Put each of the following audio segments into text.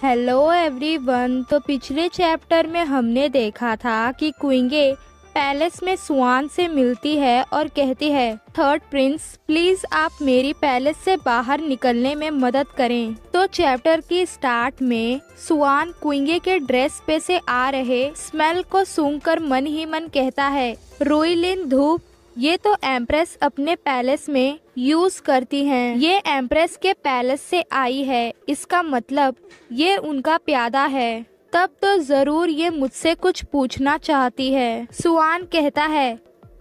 Hello everyone. तो पिछले chapter में हमने देखा था कि क्विंगे पैलेस में स्वान से मिलती है और कहती है, थर्ड प्रिंस प्लीज आप मेरी पैलेस से बाहर निकलने में मदद करें। तो चैप्टर की स्टार्ट में स्वान क्विंगे के ड्रेस पे से आ रहे स्मेल को सूंघकर मन ही मन कहता है, रुइलिन धूप, ये तो एम्प्रेस अपने पैलेस में यूज करती हैं। ये एम्प्रेस के पैलेस से आई है, इसका मतलब ये उनका प्यादा है। तब तो जरूर ये मुझसे कुछ पूछना चाहती है। सुआन कहता है,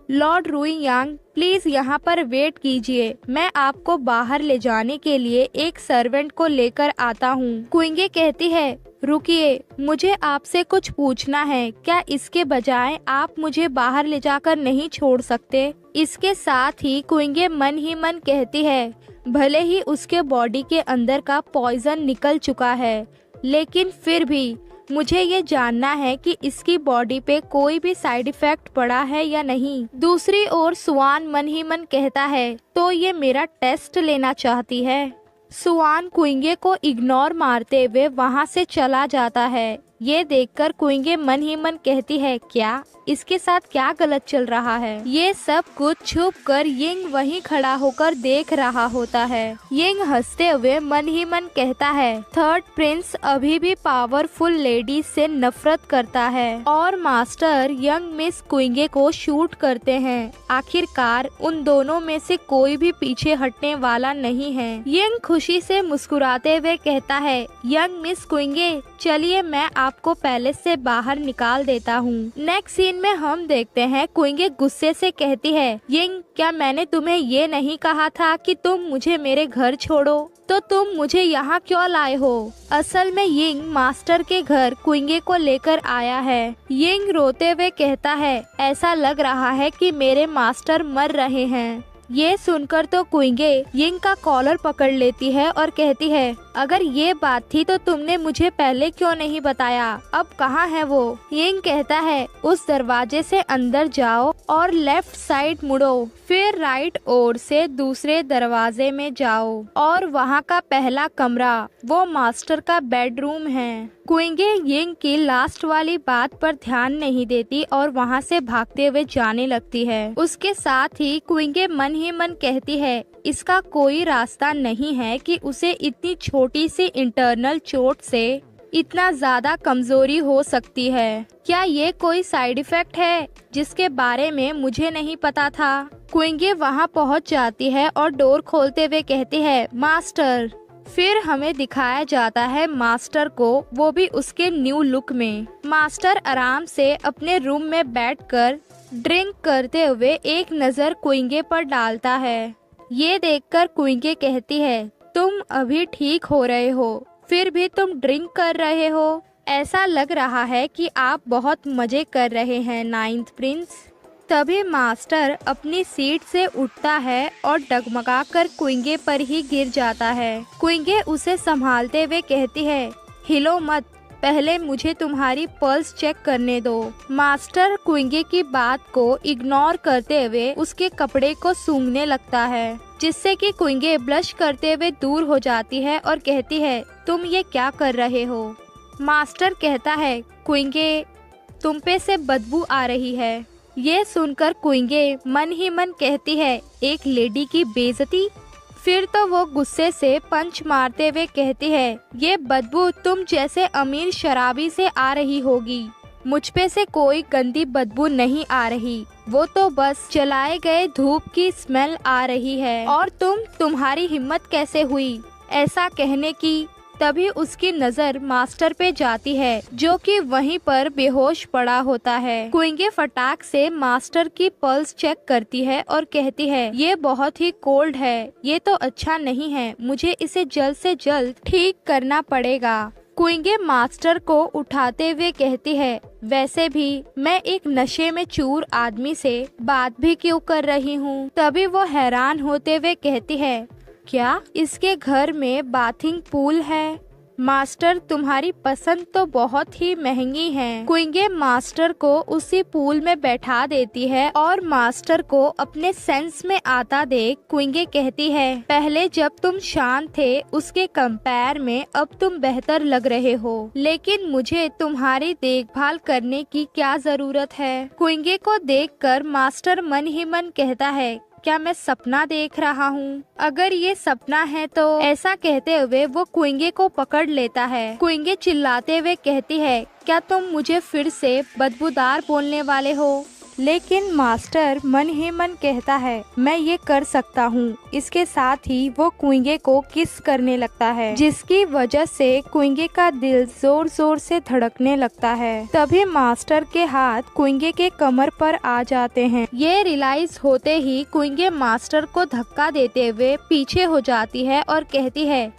लॉर्ड रुइयांग प्लीज यहाँ पर वेट कीजिए, मैं आपको बाहर ले जाने के लिए एक सर्वेंट को लेकर आता हूँ। क्विंगे कहती है, रुकिए, मुझे आपसे कुछ पूछना है, क्या इसके बजाय आप मुझे बाहर ले जाकर नहीं छोड़ सकते? इसके साथ ही क्विंगे मन ही मन कहती है, भले ही उसके बॉडी के अंदर का पॉइजन निकल चुका है, लेकिन फिर भी मुझे ये जानना है कि इसकी बॉडी पे कोई भी साइड इफेक्ट पड़ा है या नहीं। दूसरी ओर सुआन मन ही मन कहता है, तो ये मेरा टेस्ट लेना चाहती है। सुआन क्विंगे को इग्नोर मारते हुए वहाँ से चला जाता है। ये देखकर क्विंगे मन ही मन कहती है, क्या इसके साथ क्या गलत चल रहा है? ये सब कुछ छुप कर यिंग वहीं खड़ा होकर देख रहा होता है। यिंग हंसते हुए मन ही मन कहता है, थर्ड प्रिंस अभी भी पावरफुल लेडीज से नफरत करता है और मास्टर यंग मिस क्विंगे को शूट करते हैं। आखिरकार उन दोनों में से कोई भी पीछे हटने वाला नहीं है। यिंग खुशी से मुस्कुराते हुए कहता है, यंग मिस क्विंगे चलिए मैं आपको पैलेस से बाहर निकाल देता हूँ। नेक्स्ट सीन में हम देखते हैं क्विंगे गुस्से से कहती है, यिंग क्या मैंने तुम्हें ये नहीं कहा था कि तुम मुझे मेरे घर छोड़ो? तो तुम मुझे यहाँ क्यों लाए हो? असल में यिंग मास्टर के घर क्विंगे को लेकर आया है। यिंग रोते हुए कहता है, ऐसा लग रहा है कि मेरे मास्टर मर रहे हैं। ये सुनकर तो क्विंगे यिंग का कॉलर पकड़ लेती है और कहती है, अगर ये बात थी तो तुमने मुझे पहले क्यों नहीं बताया? अब कहाँ है वो? यिंग कहता है, उस दरवाजे से अंदर जाओ और लेफ्ट साइड मुड़ो, फिर राइट ओर से दूसरे दरवाजे में जाओ और वहाँ का पहला कमरा वो मास्टर का बेडरूम है। क्विंगे यिंग की लास्ट वाली बात पर ध्यान नहीं देती और वहाँ से भागते हुए जाने लगती है। उसके साथ ही क्विंगे मन ही मन कहती है, इसका कोई रास्ता नहीं है कि उसे इतनी छोटी सी इंटरनल चोट से इतना ज्यादा कमजोरी हो सकती है। क्या ये कोई साइड इफेक्ट है जिसके बारे में मुझे नहीं पता था? क्विंगे वहाँ पहुँच जाती है और डोर खोलते हुए कहती है, मास्टर। फिर हमें दिखाया जाता है मास्टर को, वो भी उसके न्यू लुक में। मास्टर आराम से अपने रूम में बैठकर ड्रिंक करते हुए एक नजर क्विंगे पर डालता है। ये देखकर क्विंगे कहती है, तुम अभी ठीक हो रहे हो, फिर भी तुम ड्रिंक कर रहे हो। ऐसा लग रहा है कि आप बहुत मजे कर रहे हैं नाइन्थ प्रिंस। तभी मास्टर अपनी सीट से उठता है और डगमगाकर क्विंगे पर ही गिर जाता है। क्विंगे उसे संभालते हुए कहती है, हिलो मत, पहले मुझे तुम्हारी पल्स चेक करने दो। मास्टर क्विंगे की बात को इग्नोर करते हुए उसके कपड़े को सूंघने लगता है, जिससे कि क्विंगे ब्लश करते हुए दूर हो जाती है और कहती है, तुम ये क्या कर रहे हो? मास्टर कहता है, क्विंगे तुम पे से बदबू आ रही है। ये सुनकर क्विंगे मन ही मन कहती है, एक लेडी की बेइज्जती। फिर तो वो गुस्से से पंच मारते हुए कहती है, ये बदबू तुम जैसे अमीर शराबी से आ रही होगी, मुझ पे से कोई गंदी बदबू नहीं आ रही, वो तो बस जलाए गए धूप की स्मेल आ रही है। और तुम्हारी हिम्मत कैसे हुई ऐसा कहने की? तभी उसकी नजर मास्टर पे जाती है, जो कि वहीं पर बेहोश पड़ा होता है। क्विंगे फटाक से मास्टर की पल्स चेक करती है और कहती है, ये बहुत ही कोल्ड है, ये तो अच्छा नहीं है, मुझे इसे जल्द से जल्द ठीक करना पड़ेगा। क्विंगे मास्टर को उठाते हुए कहती है, वैसे भी मैं एक नशे में चूर आदमी से बात भी क्यों कर रही हूँ? तभी वो हैरान होते हुए कहती है, क्या इसके घर में बाथिंग पूल है? मास्टर तुम्हारी पसंद तो बहुत ही महंगी है। क्विंगे मास्टर को उसी पूल में बैठा देती है और मास्टर को अपने सेंस में आता देख क्विंगे कहती है, पहले जब तुम शांत थे उसके कंपेयर में अब तुम बेहतर लग रहे हो, लेकिन मुझे तुम्हारी देखभाल करने की क्या जरूरत है। क्विंगे को देखकर मास्टर मन ही मन कहता है, क्या मैं सपना देख रहा हूँ? अगर ये सपना है तो। ऐसा कहते हुए वो क्विंगे को पकड़ लेता है। क्विंगे चिल्लाते हुए कहती है, क्या तुम मुझे फिर से बदबूदार बोलने वाले हो? लेकिन मास्टर मन ही मन कहता है, मैं ये कर सकता हूँ। इसके साथ ही वो क्विंगे को किस करने लगता है, जिसकी वजह से क्विंगे का दिल जोर जोर से धड़कने लगता है। तभी मास्टर के हाथ क्विंगे के कमर पर आ जाते हैं। ये रियलाइज होते ही क्विंगे मास्टर को धक्का देते हुए पीछे हो जाती है और कहती है,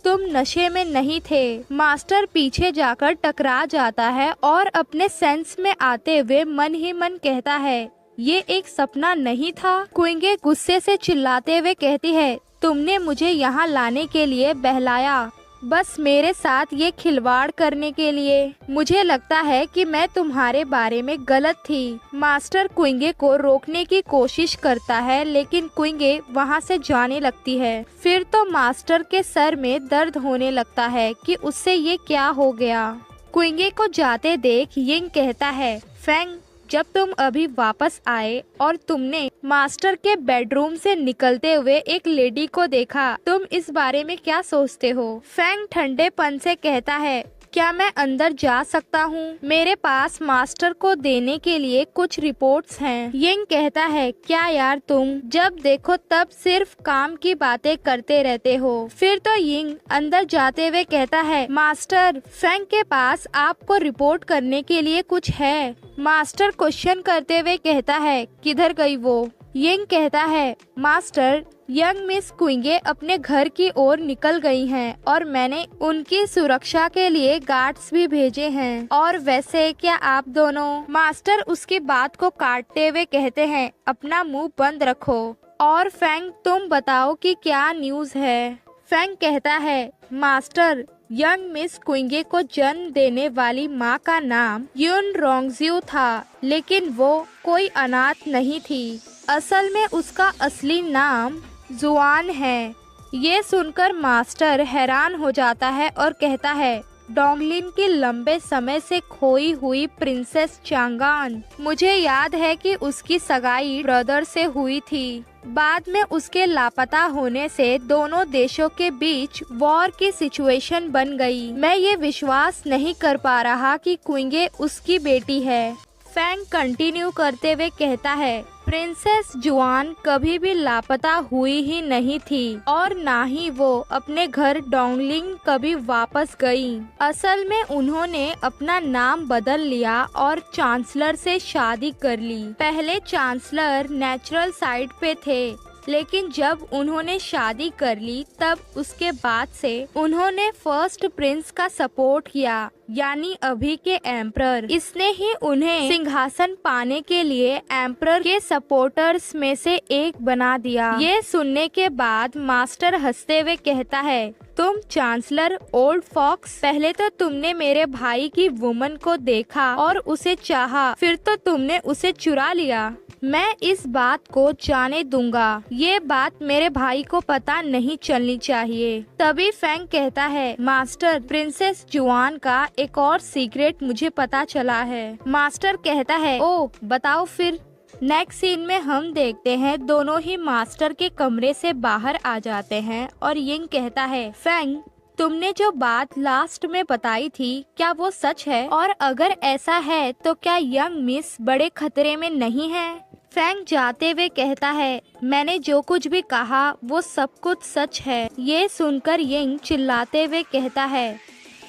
तुम नशे में नहीं थे। मास्टर पीछे जाकर टकरा जाता है और अपने सेंस में आते हुए मन ही मन कहता है, ये एक सपना नहीं था। क्विंगे गुस्से से चिल्लाते हुए कहती है, तुमने मुझे यहाँ लाने के लिए बहलाया, बस मेरे साथ ये खिलवाड़ करने के लिए। मुझे लगता है कि मैं तुम्हारे बारे में गलत थी। मास्टर क्विंगे को रोकने की कोशिश करता है, लेकिन क्विंगे वहाँ से जाने लगती है। फिर तो मास्टर के सर में दर्द होने लगता है कि उससे ये क्या हो गया। क्विंगे को जाते देख यिंग कहता है, फैंग, जब तुम अभी वापस आए और तुमने मास्टर के बेडरूम से निकलते हुए एक लेडी को देखा, तुम इस बारे में क्या सोचते हो? फैंग ठंडेपन से कहता है, क्या मैं अंदर जा सकता हूँ? मेरे पास मास्टर को देने के लिए कुछ रिपोर्ट्स हैं। यिंग कहता है, क्या यार तुम जब देखो तब सिर्फ काम की बातें करते रहते हो। फिर तो यिंग अंदर जाते हुए कहता है, मास्टर, फैंग के पास आपको रिपोर्ट करने के लिए कुछ है। मास्टर क्वेश्चन करते हुए कहता है, किधर गई वो? यिंग कहता है, मास्टर, यंग मिस क्विंगे अपने घर की ओर निकल गई हैं और मैंने उनकी सुरक्षा के लिए गार्ड्स भी भेजे हैं। और वैसे क्या आप दोनों? मास्टर उसकी बात को काटते हुए कहते हैं, अपना मुंह बंद रखो और फैंग तुम बताओ कि क्या न्यूज है। फैंग कहता है, मास्टर, यंग मिस क्विंगे को जन्म देने वाली माँ का नाम यून रोंगज्यू था, लेकिन वो कोई अनाथ नहीं थी। असल में उसका असली नाम जुआन है। ये सुनकर मास्टर हैरान हो जाता है और कहता है, डोंगलिन की लंबे समय से खोई हुई प्रिंसेस चांगान। मुझे याद है कि उसकी सगाई ब्रदर से हुई थी। बाद में उसके लापता होने से दोनों देशों के बीच वॉर की सिचुएशन बन गई। मैं ये विश्वास नहीं कर पा रहा कि क्विंगे उसकी बेटी है। फैंग कंटिन्यू करते हुए कहता है, प्रिंसेस जुआन कभी भी लापता हुई ही नहीं थी और ना ही वो अपने घर डोंगलिंग कभी वापस गई। असल में उन्होंने अपना नाम बदल लिया और चांसलर से शादी कर ली। पहले चांसलर नेचुरल साइड पे थे, लेकिन जब उन्होंने शादी कर ली तब उसके बाद से उन्होंने फर्स्ट प्रिंस का सपोर्ट किया, यानी अभी के एम्परर। इसने ही उन्हें सिंहासन पाने के लिए एम्परर के सपोर्टर्स में से एक बना दिया। ये सुनने के बाद मास्टर हंसते हुए कहता है, तुम चांसलर ओल्ड फॉक्स, पहले तो तुमने मेरे भाई की वुमन को देखा और उसे चाहा, फिर तो तुमने उसे चुरा लिया। मैं इस बात को जाने दूंगा। ये बात मेरे भाई को पता नहीं चलनी चाहिए। तभी फैंग कहता है, मास्टर, प्रिंसेस जुआन का एक और सीक्रेट मुझे पता चला है। मास्टर कहता है, ओ बताओ फिर। नेक्स्ट सीन में हम देखते हैं दोनों ही मास्टर के कमरे से बाहर आ जाते हैं और यिंग कहता है, फैंग, तुमने जो बात लास्ट में बताई थी क्या वो सच है? और अगर ऐसा है तो क्या यंग मिस बड़े खतरे में नहीं है? फैंग जाते हुए कहता है, मैंने जो कुछ भी कहा वो सब कुछ सच है। ये सुनकर यिंग चिल्लाते हुए कहता है,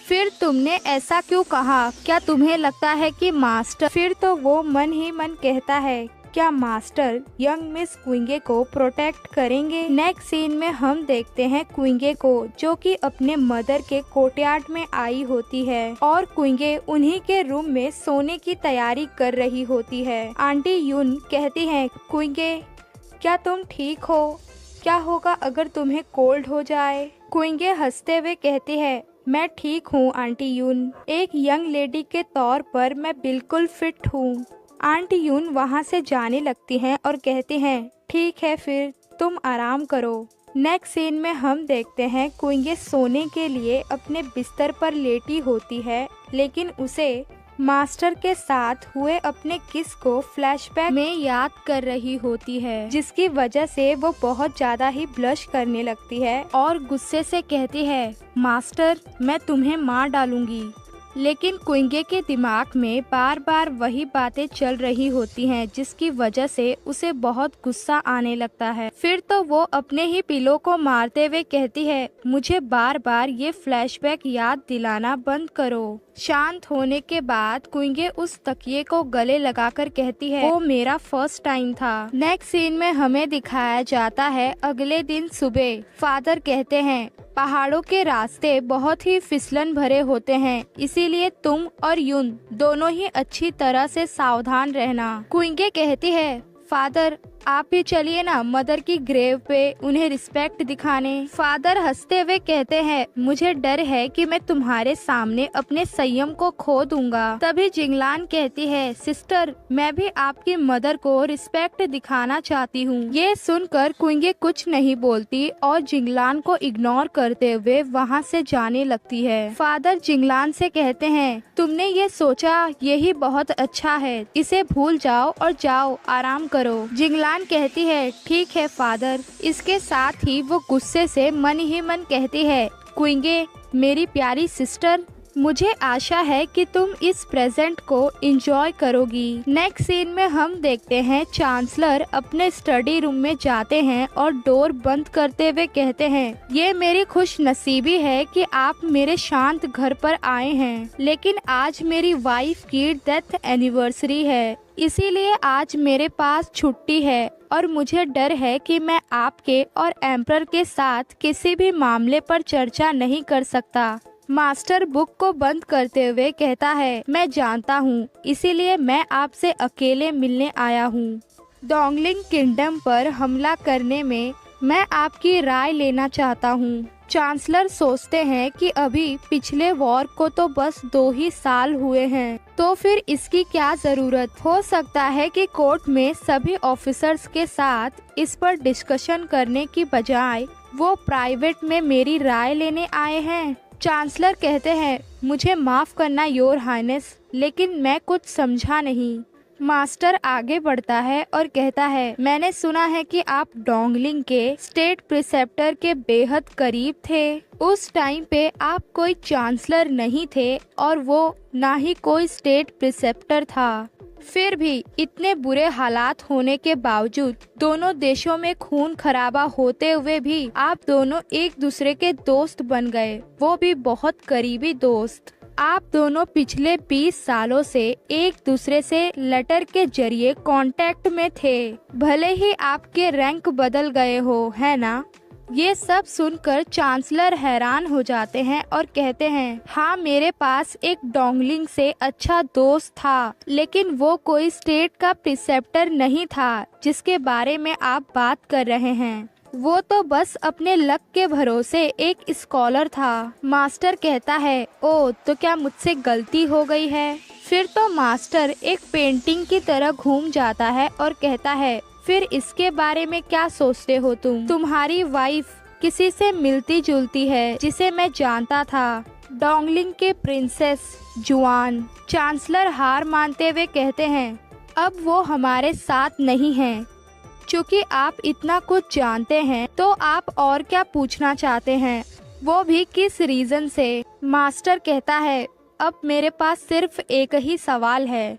फिर तुमने ऐसा क्यों कहा? क्या तुम्हें लगता है कि मास्टर? फिर तो वो मन ही मन कहता है, क्या मास्टर यंग मिस क्विंगे को प्रोटेक्ट करेंगे? नेक्स्ट सीन में हम देखते हैं क्विंगे को, जो कि अपने मदर के कोर्टयार्ड में आई होती है और क्विंगे उन्हीं के रूम में सोने की तैयारी कर रही होती है। आंटी यून कहती हैं, क्विंगे, क्या तुम ठीक हो? क्या होगा अगर तुम्हें कोल्ड हो जाए? क्विंगे हंसते हुए कहती है, मैं ठीक हूँ आंटी यून, एक यंग लेडी के तौर पर मैं बिल्कुल फिट हूँ। आंटी यून वहाँ से जाने लगती हैं और कहती हैं ठीक है फिर तुम आराम करो। नेक्स्ट सीन में हम देखते हैं कुइंगे सोने के लिए अपने बिस्तर पर लेटी होती है, लेकिन उसे मास्टर के साथ हुए अपने किस को फ्लैशबैक में याद कर रही होती है, जिसकी वजह से वो बहुत ज्यादा ही ब्लश करने लगती है और गुस्से से कहती है मास्टर मैं तुम्हें मार डालूंगी। लेकिन कुइंगे के दिमाग में बार बार वही बातें चल रही होती हैं, जिसकी वजह से उसे बहुत गुस्सा आने लगता है। फिर तो वो अपने ही पिलो को मारते हुए कहती है मुझे बार बार ये फ्लैशबैक याद दिलाना बंद करो। शांत होने के बाद कुइंगे उस तकिए को गले लगाकर कहती है वो मेरा फर्स्ट टाइम था। नेक्स्ट सीन में हमें दिखाया जाता है अगले दिन सुबह। फादर कहते हैं पहाड़ों के रास्ते बहुत ही फिसलन भरे होते हैं, इसीलिए तुम और यून दोनों ही अच्छी तरह से सावधान रहना। कुइंगे कहती है फादर आप ही चलिए ना मदर की ग्रेव पे उन्हें रिस्पेक्ट दिखाने। फादर हंसते हुए कहते हैं मुझे डर है कि मैं तुम्हारे सामने अपने संयम को खो दूंगा। तभी जिंगलान कहती है सिस्टर मैं भी आपकी मदर को रिस्पेक्ट दिखाना चाहती हूँ। ये सुनकर कुइंगे कुछ नहीं बोलती और जिंगलान को इग्नोर करते हुए वहाँ से जाने लगती है। फादर जिंगलान से कहते हैं तुमने ये सोचा यही बहुत अच्छा है, इसे भूल जाओ और जाओ आराम करो। जिंगलान कहती है ठीक है फादर। इसके साथ ही वो गुस्से से मन ही मन कहती है कुइंगे मेरी प्यारी सिस्टर मुझे आशा है कि तुम इस प्रेजेंट को एंजॉय करोगी। नेक्स्ट सीन में हम देखते हैं चांसलर अपने स्टडी रूम में जाते हैं और डोर बंद करते हुए कहते हैं ये मेरी खुश नसीबी है कि आप मेरे शांत घर पर आए हैं, लेकिन आज मेरी वाइफ की डेथ एनिवर्सरी है, इसीलिए आज मेरे पास छुट्टी है और मुझे डर है कि मैं आपके और एम्परर के साथ किसी भी मामले पर चर्चा नहीं कर सकता। मास्टर बुक को बंद करते हुए कहता है मैं जानता हूँ, इसीलिए मैं आपसे अकेले मिलने आया हूँ। डोंगलिंग किंगडम पर हमला करने में मैं आपकी राय लेना चाहता हूँ। चांसलर सोचते हैं कि अभी पिछले वॉर को तो बस 2 ही साल हुए हैं, तो फिर इसकी क्या जरूरत। हो सकता है कि कोर्ट में सभी ऑफिसर्स के साथ इस पर डिस्कशन करने की बजाय वो प्राइवेट में मेरी राय लेने आए हैं। चांसलर कहते हैं मुझे माफ करना योर हाइनेस, लेकिन मैं कुछ समझा नहीं। मास्टर आगे बढ़ता है और कहता है मैंने सुना है कि आप डोंगलिंग के स्टेट प्रिसेप्टर के बेहद करीब थे। उस टाइम पे आप कोई चांसलर नहीं थे और वो ना ही कोई स्टेट प्रिसेप्टर था। फिर भी इतने बुरे हालात होने के बावजूद दोनों देशों में खून खराबा होते हुए भी आप दोनों एक दूसरे के दोस्त बन गए, वो भी बहुत करीबी दोस्त। आप दोनों पिछले 20 सालों से एक दूसरे से लेटर के जरिए कांटेक्ट में थे, भले ही आपके रैंक बदल गए हो, है ना। ये सब सुनकर चांसलर हैरान हो जाते हैं और कहते हैं हाँ मेरे पास एक डोंगलिंग से अच्छा दोस्त था, लेकिन वो कोई स्टेट का प्रिसेप्टर नहीं था जिसके बारे में आप बात कर रहे हैं। वो तो बस अपने लक के भरोसे एक स्कॉलर था। मास्टर कहता है ओ तो क्या मुझसे गलती हो गई है। फिर तो मास्टर एक पेंटिंग की तरह घूम जाता है और कहता है फिर इसके बारे में क्या सोचते हो तुम। तुम्हारी वाइफ किसी से मिलती जुलती है जिसे मैं जानता था, डोंगलिंग के प्रिंसेस जुआन। चांसलर हार मानते हुए कहते हैं अब वो हमारे साथ नहीं हैं। चूँकि आप इतना कुछ जानते हैं तो आप और क्या पूछना चाहते हैं, वो भी किस रीजन से। मास्टर कहता है अब मेरे पास सिर्फ एक ही सवाल है,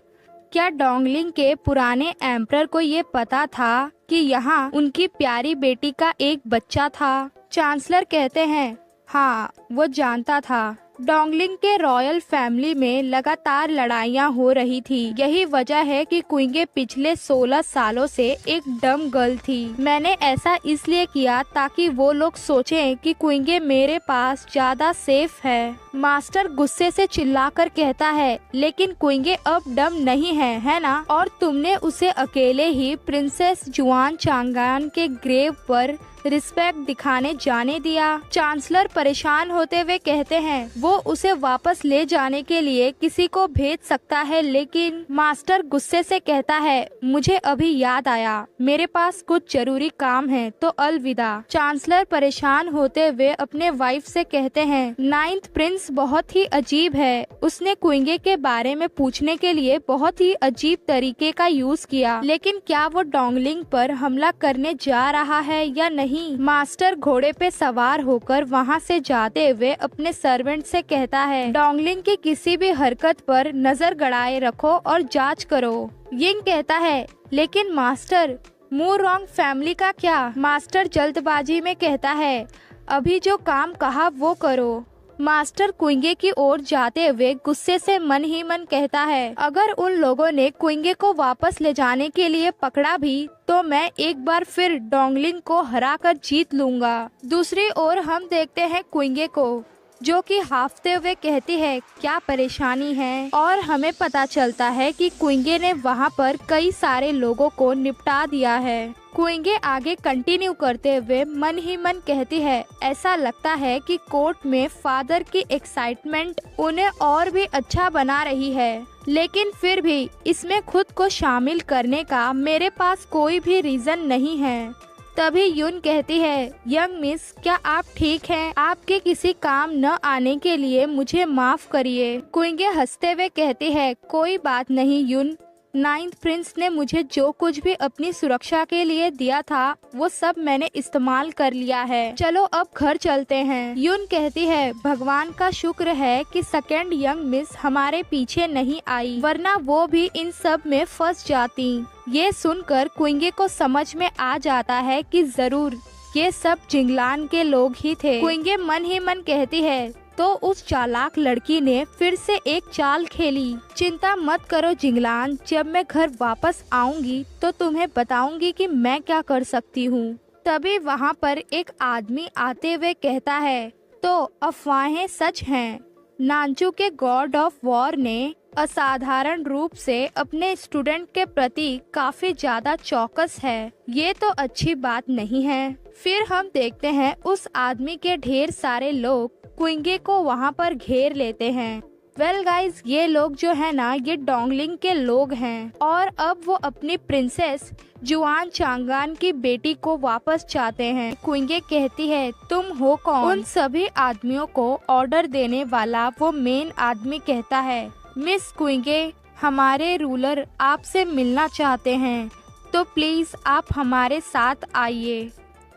क्या डोंगलिंग के पुराने एम्परर को ये पता था कि यहाँ उनकी प्यारी बेटी का एक बच्चा था। चांसलर कहते हैं हाँ वो जानता था। डोंगलिंग के रॉयल फैमिली में लगातार लड़ाइयाँ हो रही थी, यही वजह है कि कुइंगे पिछले 16 सालों से एक डम गर्ल थी। मैंने ऐसा इसलिए किया ताकि वो लोग सोचें कि कुइंगे मेरे पास ज्यादा सेफ है। मास्टर गुस्से से चिल्लाकर कहता है लेकिन कुइंगे अब डम नहीं है ना, और तुमने उसे अकेले ही प्रिंसेस जुआन चांगान के ग्रेव पर रिस्पेक्ट दिखाने जाने दिया। चांसलर परेशान होते हुए कहते हैं वो उसे वापस ले जाने के लिए किसी को भेज सकता है, लेकिन मास्टर गुस्से से कहता है मुझे अभी याद आया, मेरे पास कुछ जरूरी काम है, तो अलविदा। चांसलर परेशान होते हुए अपने वाइफ से कहते हैं नाइन्थ प्रिंस बहुत ही अजीब है, उसने क्विंगे के बारे में पूछने के लिए बहुत ही अजीब तरीके का यूज किया, लेकिन क्या वो डोंगलिंग पर हमला करने जा रहा है या नहीं। मास्टर घोड़े पे सवार होकर वहाँ से जाते हुए अपने सर्वेंट से कहता है डोंगलिंग की किसी भी हरकत पर नजर गड़ाए रखो और जांच करो। यिंग कहता है लेकिन मास्टर मू रोंग फैमिली का क्या। मास्टर जल्दबाजी में कहता है अभी जो काम कहा वो करो। मास्टर क्विंगे की ओर जाते हुए गुस्से से मन ही मन कहता है अगर उन लोगों ने क्विंगे को वापस ले जाने के लिए पकड़ा भी तो मैं एक बार फिर डोंगलिंग को हराकर जीत लूंगा। दूसरी ओर हम देखते हैं क्विंगे को जो कि हाफते हुए कहती है क्या परेशानी है, और हमें पता चलता है कि क्विंगे ने वहाँ पर कई सारे लोगों को निपटा दिया है। क्विंगे आगे कंटिन्यू करते हुए मन ही मन कहती है ऐसा लगता है कि कोर्ट में फादर की एक्साइटमेंट उन्हें और भी अच्छा बना रही है, लेकिन फिर भी इसमें खुद को शामिल करने का मेरे पास कोई भी रीजन नहीं है। तभी यून कहती है यंग मिस क्या आप ठीक हैं? आपके किसी काम न आने के लिए मुझे माफ करिए। क्विंगे हंसते हुए कहती है कोई बात नहीं यून, नाइन्थ प्रिंस ने मुझे जो कुछ भी अपनी सुरक्षा के लिए दिया था वो सब मैंने इस्तेमाल कर लिया है, चलो अब घर चलते हैं। यून कहती है भगवान का शुक्र है कि सेकंड यंग मिस हमारे पीछे नहीं आई, वरना वो भी इन सब में फंस जाती। ये सुनकर क्विंगे को समझ में आ जाता है कि जरूर ये सब जिंगलान के लोग ही थे। क्विंगे मन ही मन कहती है तो उस चालाक लड़की ने फिर से एक चाल खेली। चिंता मत करो जिंगलान, जब मैं घर वापस आऊंगी तो तुम्हें बताऊंगी कि मैं क्या कर सकती हूँ। तभी वहाँ पर एक आदमी आते हुए कहता है तो अफवाहें सच हैं, नानचू के गॉड ऑफ वॉर ने असाधारण रूप से अपने स्टूडेंट के प्रति काफी ज्यादा चौकस है, ये तो अच्छी बात नहीं है। फिर हम देखते हैं उस आदमी के ढेर सारे लोग क्विंगे को वहाँ पर घेर लेते हैं। वेल गाइज, ये लोग जो है ना ये डोंगलिंग के लोग हैं और अब वो अपनी प्रिंसेस जुआन चांगान की बेटी को वापस चाहते हैं। क्विंगे कहती है तुम हो कौन? उन सभी आदमियों को ऑर्डर देने वाला वो मेन आदमी कहता है मिस क्विंगे, हमारे रूलर आपसे मिलना चाहते हैं, तो प्लीज आप हमारे साथ आइए।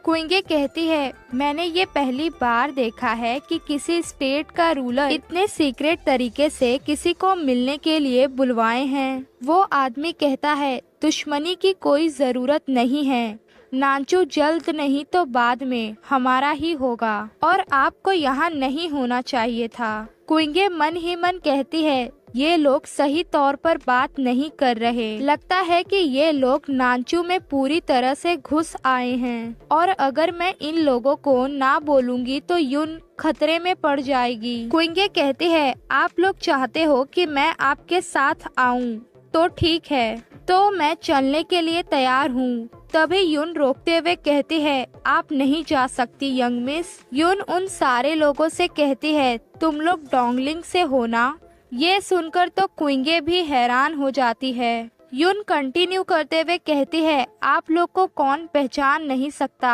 क्विंगे कहती है मैंने ये पहली बार देखा है कि किसी स्टेट का रूलर इतने सीक्रेट तरीके से किसी को मिलने के लिए बुलवाए हैं। वो आदमी कहता है दुश्मनी की कोई जरूरत नहीं है, नानचू जल्द नहीं तो बाद में हमारा ही होगा और आपको यहाँ नहीं होना चाहिए था। क्विंगे मन ही मन कहती है ये लोग सही तौर पर बात नहीं कर रहे, लगता है कि ये लोग नानचू में पूरी तरह से घुस आए हैं और अगर मैं इन लोगों को ना बोलूंगी तो यून खतरे में पड़ जाएगी। क्विंगे कहती है आप लोग चाहते हो कि मैं आपके साथ आऊं, तो ठीक है, तो मैं चलने के लिए तैयार हूँ। तभी यून रोकते हुए कहती है आप नहीं जा सकती यंग मिस। यून उन सारे लोगों से कहती है तुम लोग डोंगलिंग से हो ना? ये सुनकर तो क्विंगे भी हैरान हो जाती है। यून कंटिन्यू करते हुए कहती है आप लोग को कौन पहचान नहीं सकता,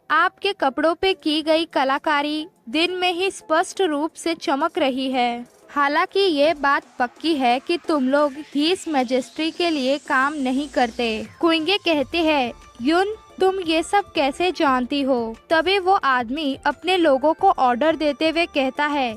आपके कपड़ों पे की गई कलाकारी दिन में ही स्पष्ट रूप से चमक रही है। हालांकि ये बात पक्की है कि तुम लोग हीस मैजेस्टी के लिए काम नहीं करते। क्विंगे कहती है यून तुम ये सब कैसे जानती हो? तभी वो आदमी अपने लोगों को ऑर्डर देते हुए कहता है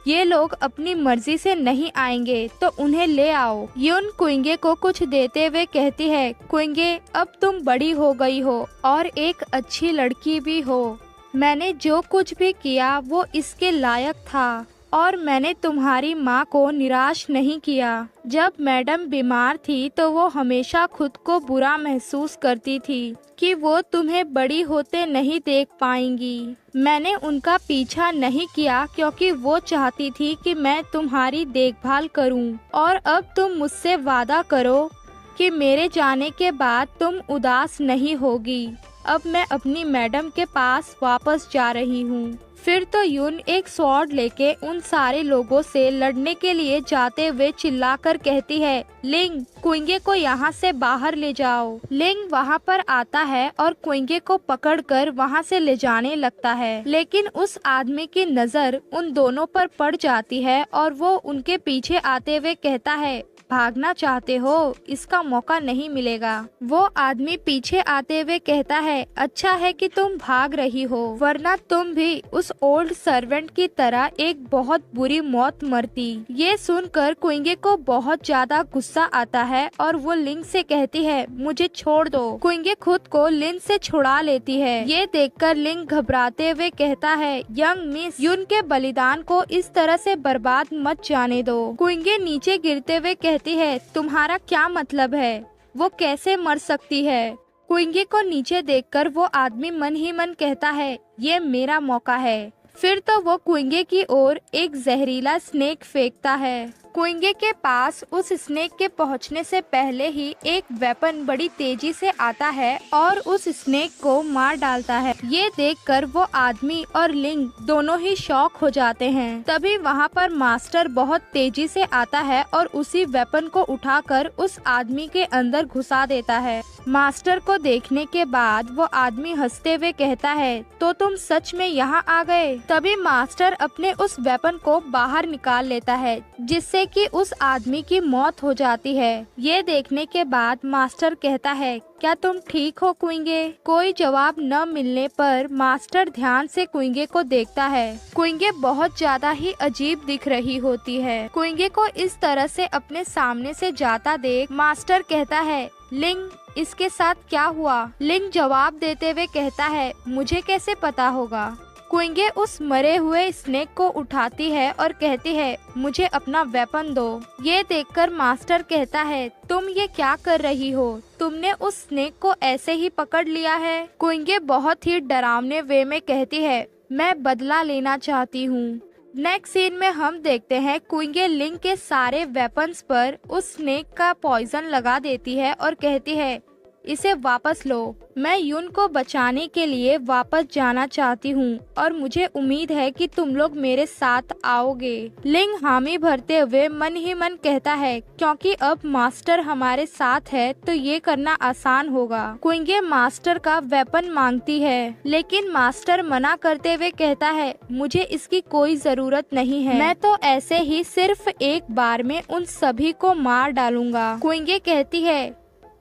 ये लोग अपनी मर्जी से नहीं आएंगे तो उन्हें ले आओ। यून क्विंगे को कुछ देते हुए कहती है क्विंगे अब तुम बड़ी हो गई हो और एक अच्छी लड़की भी हो, मैंने जो कुछ भी किया वो इसके लायक था और मैंने तुम्हारी माँ को निराश नहीं किया। जब मैडम बीमार थी तो वो हमेशा खुद को बुरा महसूस करती थी कि वो तुम्हें बड़ी होते नहीं देख पाएंगी। मैंने उनका पीछा नहीं किया क्योंकि वो चाहती थी कि मैं तुम्हारी देखभाल करूं और अब तुम मुझसे वादा करो कि मेरे जाने के बाद तुम उदास नहीं होगी। अब मैं अपनी मैडम के पास वापस जा रही हूँ। फिर तो यून एक स्वॉर्ड लेके उन सारे लोगों से लड़ने के लिए जाते हुए चिल्लाकर कहती है, लिंग, कुइंगे को यहाँ से बाहर ले जाओ। लिंग वहाँ पर आता है और कुइंगे को पकड़कर वहाँ से ले जाने लगता है, लेकिन उस आदमी की नज़र उन दोनों पर पड़ जाती है और वो उनके पीछे आते हुए कहता है, भागना चाहते हो, इसका मौका नहीं मिलेगा। वो आदमी पीछे आते हुए कहता है, अच्छा है कि तुम भाग रही हो, वरना तुम भी उस ओल्ड सर्वेंट की तरह एक बहुत बुरी मौत मरती। ये सुनकर कुइंगे को बहुत ज्यादा गुस्सा आता है और वो लिंग से कहती है, मुझे छोड़ दो। कुइंगे खुद को लिंग से छुड़ा लेती है। ये देखकर लिंग घबराते हुए कहता है, यंग मिस, यून के बलिदान को इस तरह से बर्बाद मत जाने दो। कुइंगे नीचे गिरते हुए कहती है, तुम्हारा क्या मतलब है, वो कैसे मर सकती है। कुइंगे को नीचे देखकर वो आदमी मन ही मन कहता है, ये मेरा मौका है। फिर तो वो कुइंगे की ओर एक जहरीला स्नेक फेंकता है। कुइंगे के पास उस स्नेक के पहुंचने से पहले ही एक वेपन बड़ी तेजी से आता है और उस स्नेक को मार डालता है। ये देखकर वो आदमी और लिंग दोनों ही शॉक हो जाते हैं। तभी वहाँ पर मास्टर बहुत तेजी से आता है और उसी वेपन को उठाकर उस आदमी के अंदर घुसा देता है। मास्टर को देखने के बाद वो आदमी हंसते हुए कहता है, तो तुम सच में यहाँ आ गए। तभी मास्टर अपने उस वेपन को बाहर निकाल लेता है, जिससे कि उस आदमी की मौत हो जाती है। ये देखने के बाद मास्टर कहता है, क्या तुम ठीक हो कुइंगे? कोई जवाब न मिलने पर मास्टर ध्यान से कुइंगे को देखता है। कुइंगे बहुत ज्यादा ही अजीब दिख रही होती है। कुइंगे को इस तरह से अपने सामने से जाता देख मास्टर कहता है, लिंग, इसके साथ क्या हुआ? लिंग जवाब देते हुए कहता है, मुझे कैसे पता होगा। कुइंगे उस मरे हुए स्नेक को उठाती है और कहती है, मुझे अपना वेपन दो। ये देखकर मास्टर कहता है, तुम ये क्या कर रही हो? तुमने उस स्नेक को ऐसे ही पकड़ लिया है? कुइंगे बहुत ही डरावने वे में कहती है, मैं बदला लेना चाहती हूँ। नेक्स्ट सीन में हम देखते हैं कुइंगे लिंग के सारे वेपन्स पर उस स्नेक का पॉइजन लगा देती है और कहती है, इसे वापस लो। मैं यून को बचाने के लिए वापस जाना चाहती हूँ और मुझे उम्मीद है कि तुम लोग मेरे साथ आओगे। लिंग हामी भरते हुए मन ही मन कहता है, क्योंकि अब मास्टर हमारे साथ है तो ये करना आसान होगा। कुइंगे मास्टर का वेपन मांगती है, लेकिन मास्टर मना करते हुए कहता है, मुझे इसकी कोई जरूरत नहीं है, मैं तो ऐसे ही सिर्फ एक बार में उन सभी को मार डालूंगा। कुइंगे कहती है,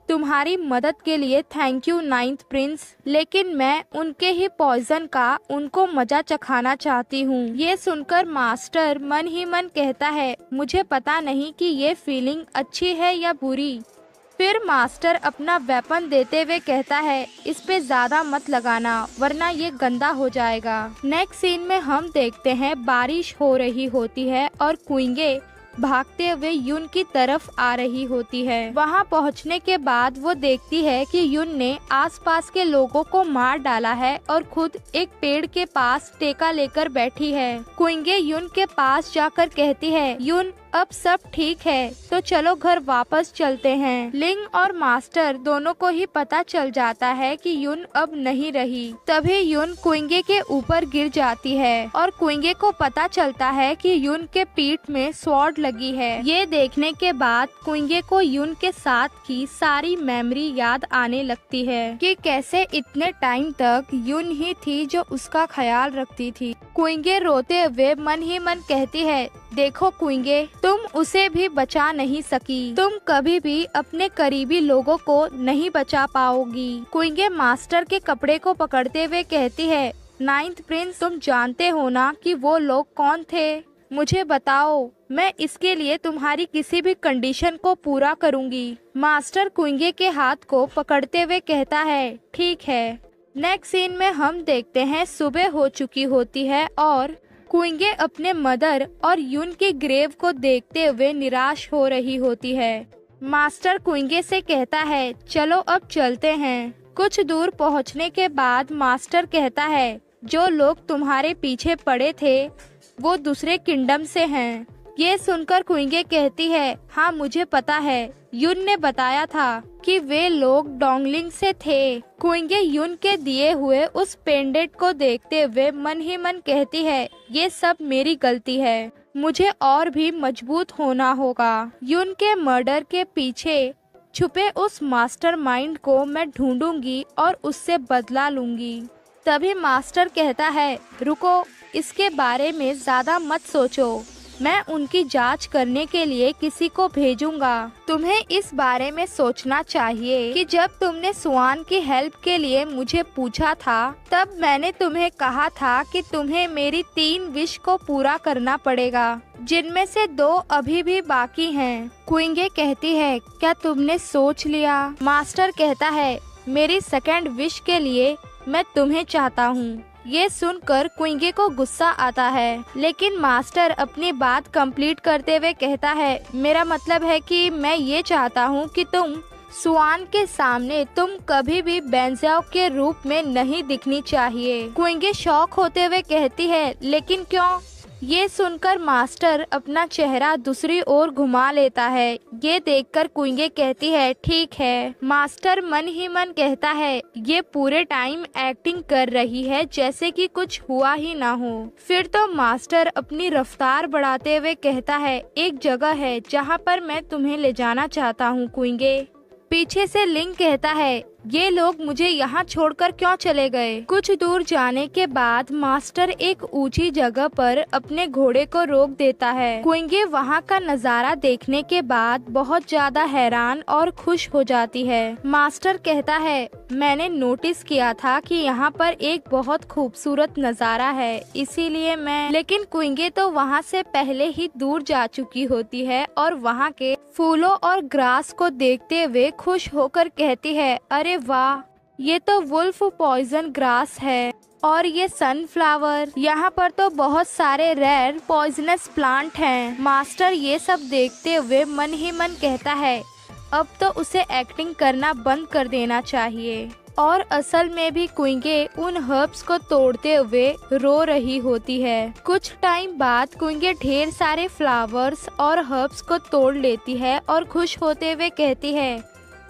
तुम्हारी मदद के लिए थैंक यू नाइन्थ प्रिंस, लेकिन मैं उनके ही पॉइजन का उनको मजा चखाना चाहती हूँ। ये सुनकर मास्टर मन ही मन कहता है, मुझे पता नहीं कि ये फीलिंग अच्छी है या बुरी। फिर मास्टर अपना वेपन देते हुए कहता है, इस पे ज्यादा मत लगाना वरना ये गंदा हो जाएगा। नेक्स्ट सीन में हम देखते हैं बारिश हो रही होती है और कुइंगे भागते हुए यून की तरफ आ रही होती है। वहां पहुंचने के बाद वो देखती है कि यून ने आसपास के लोगों को मार डाला है और खुद एक पेड़ के पास टेका लेकर बैठी है। कुइंगे यून के पास जाकर कहती है, यून, अब सब ठीक है तो चलो घर वापस चलते हैं। लिंग और मास्टर दोनों को ही पता चल जाता है कि यून अब नहीं रही। तभी यून कुइंगे के ऊपर गिर जाती है और कुइंगे को पता चलता है कि यून के पीठ में स्वॉर्ड लगी है। ये देखने के बाद कुइंगे को यून के साथ की सारी मेमोरी याद आने लगती है कि कैसे इतने टाइम तक यून ही थी जो उसका ख्याल रखती थी। कुइंगे रोते हुए मन ही मन कहती है, देखो कुइंगे, तुम उसे भी बचा नहीं सकी, तुम कभी भी अपने करीबी लोगों को नहीं बचा पाओगी। कुइंगे मास्टर के कपड़े को पकड़ते हुए कहती है, नाइन्थ प्रिंस, तुम जानते हो ना कि वो लोग कौन थे? मुझे बताओ, मैं इसके लिए तुम्हारी किसी भी कंडीशन को पूरा करूंगी। मास्टर कुइंगे के हाथ को पकड़ते हुए कहता है, ठीक है। नेक्स्ट सीन में हम देखते हैं सुबह हो चुकी होती है और कुइंगे अपने मदर और यून की ग्रेव को देखते हुए निराश हो रही होती है। मास्टर कुइंगे से कहता है, चलो अब चलते हैं। कुछ दूर पहुंचने के बाद मास्टर कहता है, जो लोग तुम्हारे पीछे पड़े थे वो दूसरे किंगडम से हैं। ये सुनकर कुइंगे कहती है, हाँ मुझे पता है, युन ने बताया था कि वे लोग डोंगलिंग से थे। कुइंगे युन के दिए हुए उस पेंडेंट को देखते हुए मन ही मन कहती है, ये सब मेरी गलती है, मुझे और भी मजबूत होना होगा। युन के मर्डर के पीछे छुपे उस मास्टरमाइंड को मैं ढूंढूंगी और उससे बदला लूंगी। तभी मास्टर कहता है, रुको, इसके बारे में ज्यादा मत सोचो, मैं उनकी जांच करने के लिए किसी को भेजूंगा। तुम्हें इस बारे में सोचना चाहिए कि जब तुमने स्वान की हेल्प के लिए मुझे पूछा था, तब मैंने तुम्हें कहा था कि तुम्हें मेरी 3 विश को पूरा करना पड़ेगा, जिनमें से 2 अभी भी बाकी हैं। कुइंगे कहती है, क्या तुमने सोच लिया? मास्टर कहता है, मेरी 2nd विश के लिए मैं तुम्हें चाहता हूँ। ये सुनकर कुइंगे को गुस्सा आता है, लेकिन मास्टर अपनी बात कंप्लीट करते हुए कहता है, मेरा मतलब है कि मैं ये चाहता हूँ कि तुम स्वान के सामने तुम कभी भी बेंजाओ के रूप में नहीं दिखनी चाहिए। कुइंगे शॉक होते हुए कहती है, लेकिन क्यों? ये सुनकर मास्टर अपना चेहरा दूसरी ओर घुमा लेता है। ये देखकर कुइंगे कहती है, ठीक है। मास्टर मन ही मन कहता है, ये पूरे टाइम एक्टिंग कर रही है जैसे कि कुछ हुआ ही ना हो। फिर तो मास्टर अपनी रफ्तार बढ़ाते हुए कहता है, एक जगह है जहाँ पर मैं तुम्हें ले जाना चाहता हूँ कुइंगे। पीछे से लिंग कहता है, ये लोग मुझे यहाँ छोड़कर क्यों चले गए? कुछ दूर जाने के बाद मास्टर एक ऊंची जगह पर अपने घोड़े को रोक देता है। कुइंगे वहाँ का नज़ारा देखने के बाद बहुत ज्यादा हैरान और खुश हो जाती है। मास्टर कहता है, मैंने नोटिस किया था कि यहाँ पर एक बहुत खूबसूरत नज़ारा है, इसीलिए मैं। लेकिन कुइंगे तो वहाँ से पहले ही दूर जा चुकी होती है और वहाँ के फूलों और ग्रास को देखते हुए खुश होकर कहती है, अरे वाह, ये तो वुल्फ पॉइजन ग्रास है और ये सनफ्लावर, यहाँ पर तो बहुत सारे रेयर पॉइजनस प्लांट हैं। मास्टर ये सब देखते हुए मन ही मन कहता है, अब तो उसे एक्टिंग करना बंद कर देना चाहिए। और असल में भी कुइंगे उन हर्ब्स को तोड़ते हुए रो रही होती है। कुछ टाइम बाद कुइंगे ढेर सारे फ्लावर्स और हर्ब्स को तोड़ लेती है और खुश होते हुए कहती है,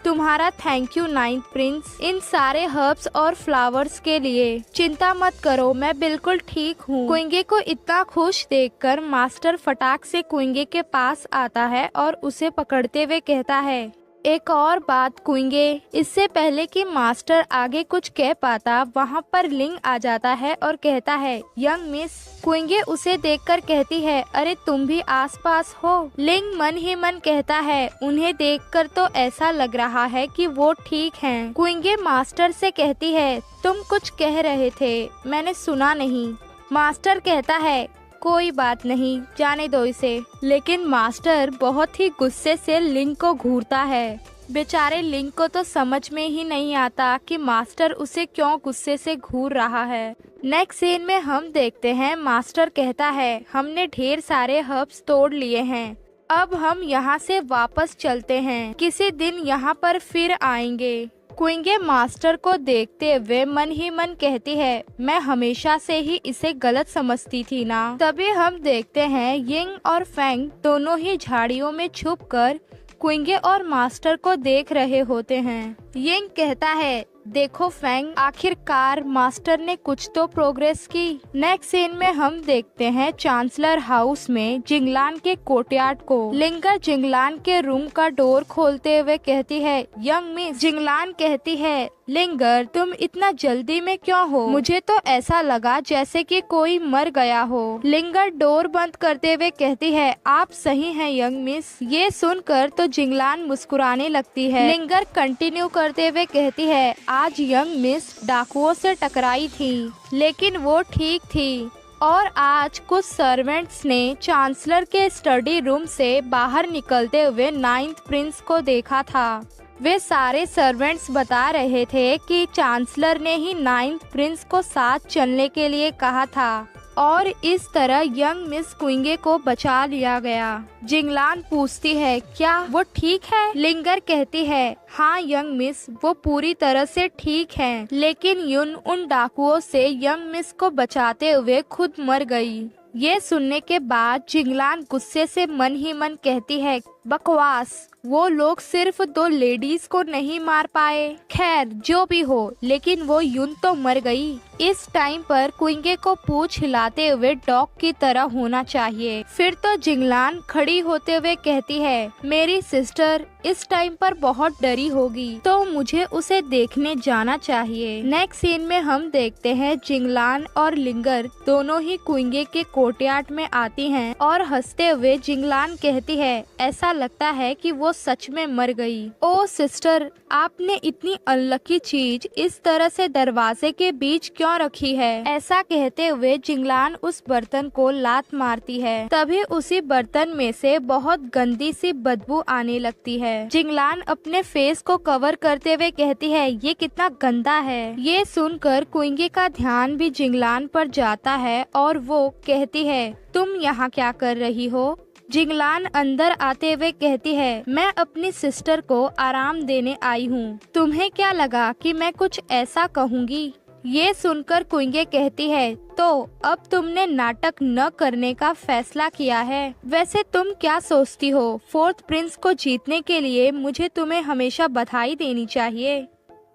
तुम्हारा थैंक यू 9th प्रिंस, इन सारे हर्ब्स और फ्लावर्स के लिए। चिंता मत करो, मैं बिल्कुल ठीक हूँ। कुइंगे को इतना खुश देखकर मास्टर फटाक से कुइंगे के पास आता है और उसे पकड़ते हुए कहता है, एक और बात कुइंगे। इससे पहले कि मास्टर आगे कुछ कह पाता, वहाँ पर लिंग आ जाता है और कहता है, यंग मिस। कुइंगे उसे देखकर कहती है, अरे तुम भी आसपास हो? लिंग मन ही मन कहता है, उन्हें देखकर तो ऐसा लग रहा है कि वो ठीक हैं। कुइंगे मास्टर से कहती है, तुम कुछ कह रहे थे, मैंने सुना नहीं। मास्टर कहता है, कोई बात नहीं, जाने दो इसे। लेकिन मास्टर बहुत ही गुस्से से लिंग को घूरता है। बेचारे लिंग को तो समझ में ही नहीं आता कि मास्टर उसे क्यों गुस्से से घूर रहा है। नेक्स्ट सीन में हम देखते हैं, मास्टर कहता है, हमने ढेर सारे हर्ब्स तोड़ लिए हैं, अब हम यहाँ से वापस चलते हैं, किसी दिन यहाँ पर फिर आएंगे। कुइंगे मास्टर को देखते हुए मन ही मन कहती है, मैं हमेशा से ही इसे गलत समझती थी ना। तभी हम देखते हैं यिंग और फेंग दोनों ही झाड़ियों में छुपकर कुइंगे और मास्टर को देख रहे होते हैं। यिंग कहता है, देखो फेंग, आखिरकार मास्टर ने कुछ तो प्रोग्रेस की। नेक्स्ट सीन में हम देखते हैं चांसलर हाउस में जिंगलान के कोर्टयार्ड को। लिंगर जिंगलान के रूम का डोर खोलते हुए कहती है, यंग मिस। जिंगलान कहती है, लिंगर तुम इतना जल्दी में क्यों हो? मुझे तो ऐसा लगा जैसे कि कोई मर गया हो। लिंगर डोर बंद करते हुए कहती है, आप सही हैं यंग मिस। ये सुनकर तो जिंगलान मुस्कुराने लगती है। लिंगर कंटिन्यू करते हुए कहती है, आज यंग मिस डाकुओं से टकराई थी, लेकिन वो ठीक थी। और आज कुछ सर्वेंट्स ने चांसलर के स्टडी रूम से बाहर निकलते हुए 9th प्रिंस को देखा था। वे सारे सर्वेंट्स बता रहे थे कि चांसलर ने ही 9th प्रिंस को साथ चलने के लिए कहा था और इस तरह यंग मिस कुइंगे को बचा लिया गया। जिंगलान पूछती है, क्या वो ठीक है? लिंगर कहती है, हाँ यंग मिस, वो पूरी तरह से ठीक हैं, लेकिन युन उन डाकुओं से यंग मिस को बचाते हुए खुद मर गई। ये सुनने के बाद जिंगलान गुस्से से मन ही मन कहती है, बकवास, वो लोग सिर्फ 2 लेडीज को नहीं मार पाए। खैर जो भी हो, लेकिन वो युन तो मर गई। इस टाइम पर कुइंगे को पूंछ हिलाते हुए डॉग की तरह होना चाहिए। फिर तो जिंगलान खड़ी होते हुए कहती है, मेरी सिस्टर इस टाइम पर बहुत डरी होगी, तो मुझे उसे देखने जाना चाहिए। नेक्स्ट सीन में हम देखते हैं जिंगलान और लिंगर दोनों ही कुइंगे के कोर्टयार्ड में आती हैं और हंसते हुए जिंगलान कहती है, ऐसा लगता है कि वो सच में मर गई। ओ सिस्टर, आपने इतनी अनलकी चीज इस तरह से दरवाजे के बीच क्यों रखी है? ऐसा कहते हुए जिंगलान उस बर्तन को लात मारती है। तभी उसी बर्तन में से बहुत गंदी सी बदबू आने लगती है। जिंगलान अपने फेस को कवर करते हुए कहती है, ये कितना गंदा है। ये सुनकर कुइंगे का ध्यान भी जिंगलान पर जाता है और वो कहती है, तुम यहाँ क्या कर रही हो? जिंगलान अंदर आते हुए कहती है, मैं अपनी सिस्टर को आराम देने आई हूँ। तुम्हें क्या लगा कि मैं कुछ ऐसा कहूँगी? ये सुनकर कुइंगे कहती है, तो अब तुमने नाटक न करने का फैसला किया है। वैसे तुम क्या सोचती हो, 4th प्रिंस को जीतने के लिए मुझे तुम्हें हमेशा बधाई देनी चाहिए।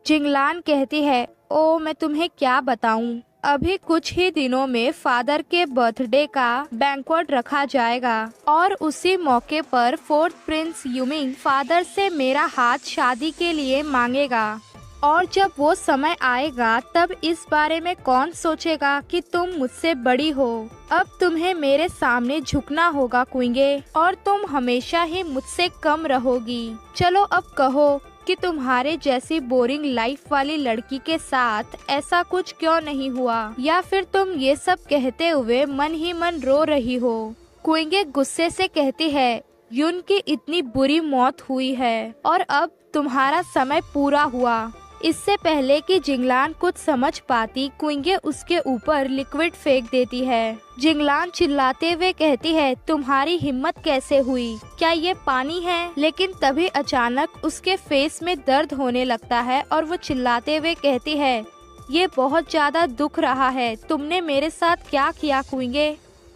जिंगलान कहती है, ओ मैं तुम्हें क्या बताऊं, अभी कुछ ही दिनों में फादर के बर्थडे का बैंक्वेट रखा जाएगा और उसी मौके पर 4th प्रिंस यूमिंग फादर से मेरा हाथ शादी के लिए मांगेगा। और जब वो समय आएगा तब इस बारे में कौन सोचेगा कि तुम मुझसे बड़ी हो। अब तुम्हें मेरे सामने झुकना होगा कुइंगे, और तुम हमेशा ही मुझसे कम रहोगी। चलो अब कहो कि तुम्हारे जैसी बोरिंग लाइफ वाली लड़की के साथ ऐसा कुछ क्यों नहीं हुआ, या फिर तुम ये सब कहते हुए मन ही मन रो रही हो। कुइंगे गुस्से से कहती है, युन की इतनी बुरी मौत हुई है और अब तुम्हारा समय पूरा हुआ। इससे पहले कि जिंगलान कुछ समझ पाती, कुइंगे उसके ऊपर लिक्विड फेंक देती है। जिंगलान चिल्लाते हुए कहती है, तुम्हारी हिम्मत कैसे हुई? क्या ये पानी है? लेकिन तभी अचानक उसके फेस में दर्द होने लगता है और वो चिल्लाते हुए कहती है, ये बहुत ज्यादा दुख रहा है, तुमने मेरे साथ क्या किया कुइंगे?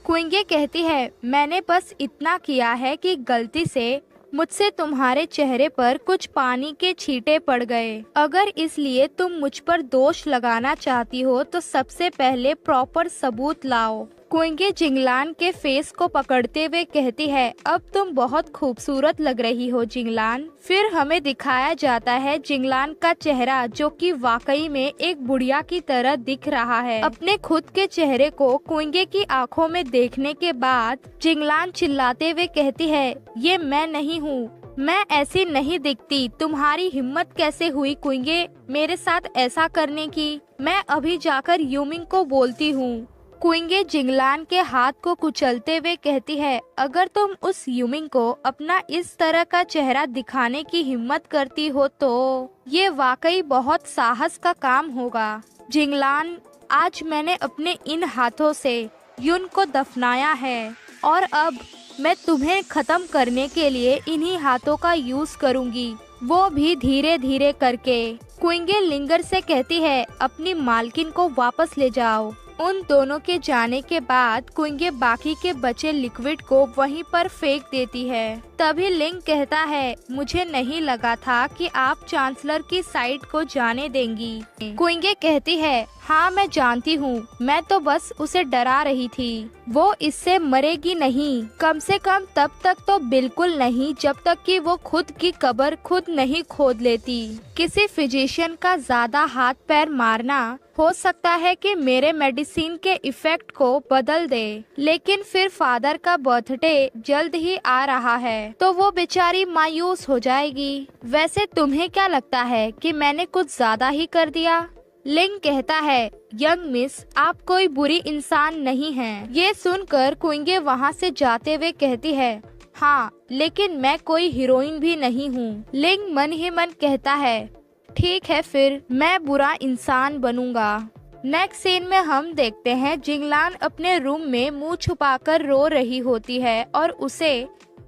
कुइंगे कहती है, मैंने बस इतना किया है कि गलती से मुझसे तुम्हारे चेहरे पर कुछ पानी के छींटे पड़ गए। अगर इसलिए तुम मुझ पर दोष लगाना चाहती हो तो सबसे पहले प्रॉपर सबूत लाओ। कुइंगे जिंगलान के फेस को पकड़ते हुए कहती है, अब तुम बहुत खूबसूरत लग रही हो जिंगलान। फिर हमें दिखाया जाता है जिंगलान का चेहरा, जो कि वाकई में एक बुढ़िया की तरह दिख रहा है। अपने खुद के चेहरे को कुइंगे की आंखों में देखने के बाद जिंगलान चिल्लाते हुए कहती है, ये मैं नहीं हूँ, मैं ऐसी नहीं दिखती। तुम्हारी हिम्मत कैसे हुई कुइंगे मेरे साथ ऐसा करने की? मैं अभी जाकर यूमिंग को बोलती हूँ। कुइंगे जिंगलान के हाथ को कुचलते हुए कहती है, अगर तुम उस यूमिंग को अपना इस तरह का चेहरा दिखाने की हिम्मत करती हो तो ये वाकई बहुत साहस का काम होगा। जिंगलान, आज मैंने अपने इन हाथों से युन को दफनाया है और अब मैं तुम्हें खत्म करने के लिए इन्हीं हाथों का यूज करूंगी, वो भी धीरे धीरे करके। कुइंगे लिंगर से कहती है, अपनी मालकिन को वापस ले जाओ। उन दोनों के जाने के बाद कुइंगे बाकी के बचे लिक्विड को वहीं पर फेंक देती है। तभी लिंग कहता है, मुझे नहीं लगा था कि आप चांसलर की साइड को जाने देंगी। कुइंगे कहती है, हाँ मैं जानती हूँ, मैं तो बस उसे डरा रही थी। वो इससे मरेगी नहीं, कम से कम तब तक तो बिल्कुल नहीं जब तक कि वो खुद की कब्र खुद नहीं खोद लेती। किसी फिजिशियन का ज्यादा हाथ पैर मारना हो सकता है कि मेरे मेडिसिन के इफेक्ट को बदल दे, लेकिन फिर फादर का बर्थडे जल्द ही आ रहा है तो वो बेचारी मायूस हो जाएगी। वैसे तुम्हें क्या लगता है कि मैंने कुछ ज्यादा ही कर दिया? लिंग कहता है, यंग मिस, आप कोई बुरी इंसान नहीं हैं। ये सुनकर कुइंगे वहाँ से जाते हुए कहती है, हाँ लेकिन मैं कोई हीरोइन भी नहीं हूँ। लिंग मन ही मन कहता है, ठीक है फिर मैं बुरा इंसान बनूंगा। नेक्स्ट सीन में हम देखते हैं जिंगलान अपने रूम में मुंह छुपाकर रो रही होती है और उसे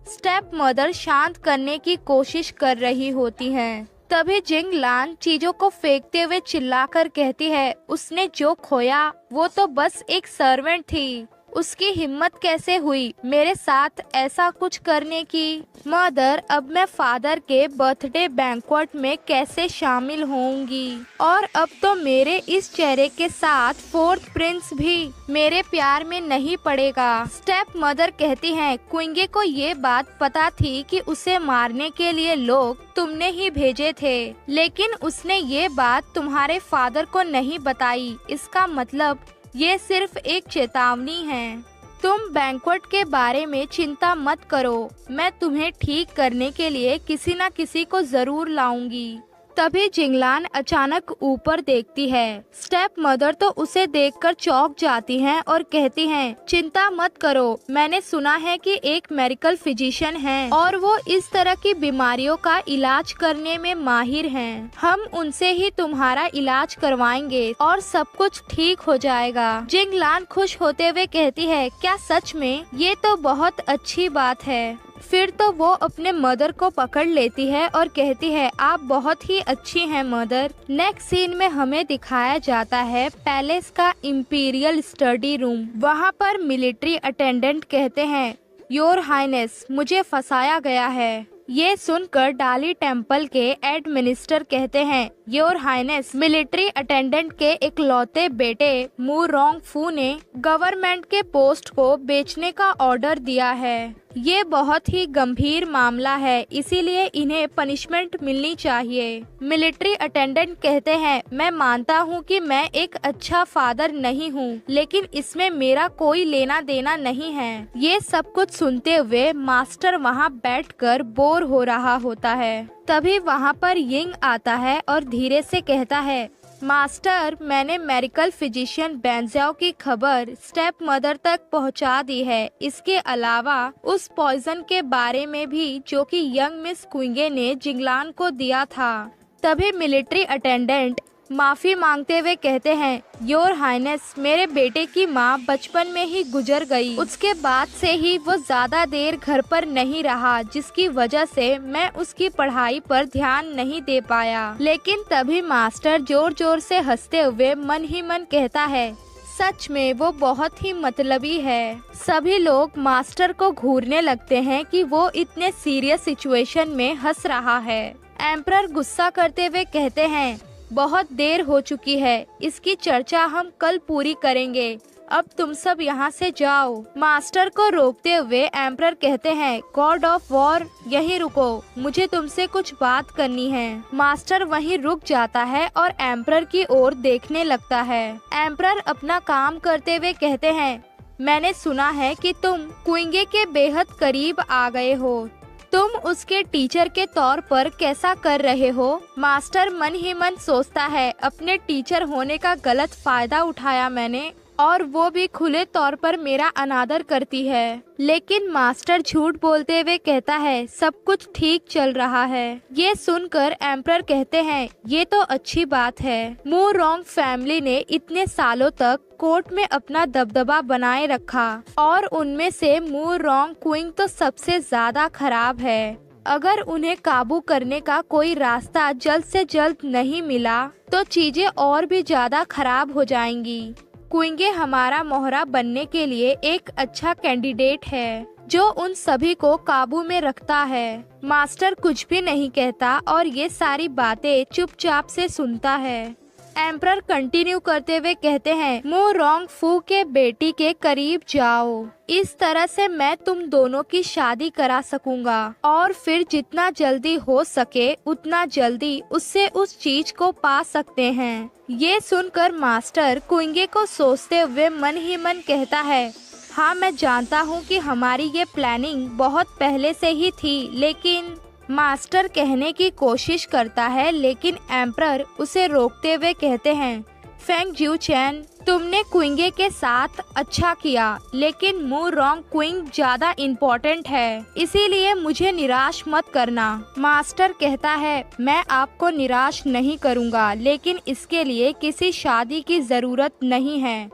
स्टेप मदर शांत करने की कोशिश कर रही होती हैं। तभी जिंगलान चीजों को फेंकते हुए चिल्लाकर कहती है, उसने जो खोया वो तो बस एक सर्वेंट थी, उसकी हिम्मत कैसे हुई मेरे साथ ऐसा कुछ करने की। मदर, अब मैं फादर के बर्थडे बैंक्वेट में कैसे शामिल होंगी, और अब तो मेरे इस चेहरे के साथ फोर्थ प्रिंस भी मेरे प्यार में नहीं पड़ेगा। स्टेप मदर कहती हैं, क्विंगे को ये बात पता थी कि उसे मारने के लिए लोग तुमने ही भेजे थे, लेकिन उसने ये बात तुम्हारे फादर को नहीं बताई। इसका मतलब ये सिर्फ एक चेतावनी है। तुम बैंक्वेट के बारे में चिंता मत करो, मैं तुम्हें ठीक करने के लिए किसी न किसी को जरूर लाऊंगी। तभी जिंगलान अचानक ऊपर देखती है। स्टेप मदर तो उसे देखकर चौंक जाती हैं और कहती हैं, चिंता मत करो, मैंने सुना है कि एक मेडिकल फिजिशियन है और वो इस तरह की बीमारियों का इलाज करने में माहिर हैं। हम उनसे ही तुम्हारा इलाज करवाएंगे और सब कुछ ठीक हो जाएगा। जिंगलान खुश होते हुए कहती है, क्या सच में? ये तो बहुत अच्छी बात है। फिर तो वो अपने मदर को पकड़ लेती है और कहती है, आप बहुत ही अच्छी हैं मदर। नेक्स्ट सीन में हमें दिखाया जाता है पैलेस का इंपीरियल स्टडी रूम। वहाँ पर मिलिट्री अटेंडेंट कहते हैं, योर हाइनेस, मुझे फंसाया गया है। ये सुनकर डाली टेम्पल के एडमिनिस्टर कहते हैं, योर हाइनेस, मिलिट्री अटेंडेंट के इकलौते बेटे मू रोंग फू ने गवर्नमेंट के पोस्ट को बेचने का ऑर्डर दिया है। ये बहुत ही गंभीर मामला है, इसीलिए इन्हें पनिशमेंट मिलनी चाहिए। मिलिट्री अटेंडेंट कहते हैं, मैं मानता हूँ कि मैं एक अच्छा फादर नहीं हूँ, लेकिन इसमें मेरा कोई लेना देना नहीं है। ये सब कुछ सुनते हुए मास्टर वहाँ बैठकर बोर हो रहा होता है। तभी वहाँ पर यिंग आता है और धीरे से कहता है, मास्टर, मैंने मेडिकल फिजिशियन बेंजाओ की खबर स्टेप मदर तक पहुंचा दी है। इसके अलावा उस पॉइजन के बारे में भी जो कि यंग मिस क्विंगे ने जिंगलान को दिया था। तभी मिलिट्री अटेंडेंट माफी मांगते हुए कहते हैं, योर हाइनेस, मेरे बेटे की माँ बचपन में ही गुजर गई। उसके बाद से ही वो ज्यादा देर घर पर नहीं रहा, जिसकी वजह से मैं उसकी पढ़ाई पर ध्यान नहीं दे पाया। लेकिन तभी मास्टर जोर जोर से हंसते हुए मन ही मन कहता है, सच में वो बहुत ही मतलबी है। सभी लोग मास्टर को घूरने लगते हैं कि वो इतने सीरियस सिचुएशन में हंस रहा है। एम्परर गुस्सा करते हुए कहते हैं, बहुत देर हो चुकी है, इसकी चर्चा हम कल पूरी करेंगे। अब तुम सब यहाँ से जाओ। मास्टर को रोकते हुए एम्परर कहते हैं, गॉड ऑफ वॉर, यहीं रुको, मुझे तुमसे कुछ बात करनी है। मास्टर वहीं रुक जाता है और एम्परर की ओर देखने लगता है। एम्परर अपना काम करते हुए कहते हैं, मैंने सुना है कि तुम क्विंगे के बेहद करीब आ गए हो। तुम उसके टीचर के तौर पर कैसा कर रहे हो? मास्टर मन ही मन सोचता है, अपने टीचर होने का गलत फायदा उठाया मैंने, और वो भी खुले तौर पर मेरा अनादर करती है। लेकिन मास्टर झूठ बोलते हुए कहता है, सब कुछ ठीक चल रहा है। ये सुनकर एम्परर कहते हैं, ये तो अच्छी बात है। मू रोंग फैमिली ने इतने सालों तक कोर्ट में अपना दबदबा बनाए रखा, और उनमें से मू रोंग क्विंग तो सबसे ज्यादा खराब है। अगर उन्हें काबू करने का कोई रास्ता जल्द से जल्द नहीं मिला तो चीजें और भी ज्यादा खराब हो जाएंगी। क्विंगे हमारा मोहरा बनने के लिए एक अच्छा कैंडिडेट है, जो उन सभी को काबू में रखता है। मास्टर कुछ भी नहीं कहता और ये सारी बातें चुपचाप से सुनता है। एम्परर कंटिन्यू करते हुए कहते हैं, मू रोंग फू के बेटी के करीब जाओ, इस तरह से मैं तुम दोनों की शादी करा सकूंगा, और फिर जितना जल्दी हो सके उतना जल्दी उससे उस चीज को पा सकते हैं। ये सुनकर मास्टर क्विंगे को सोचते हुए मन ही मन कहता है, हाँ, मैं जानता हूँ कि हमारी ये प्लानिंग बहुत पहले से ही थी, लेकिन मास्टर कहने की कोशिश करता है, लेकिन एम्परर उसे रोकते हुए कहते हैं, फेंग जिऊ चैन, तुमने क्विंगे के साथ अच्छा किया, लेकिन मू रोंग क्विंग ज्यादा इम्पोर्टेंट है, इसीलिए मुझे निराश मत करना। मास्टर कहता है, मैं आपको निराश नहीं करूँगा, लेकिन इसके लिए किसी शादी की जरूरत नहीं है।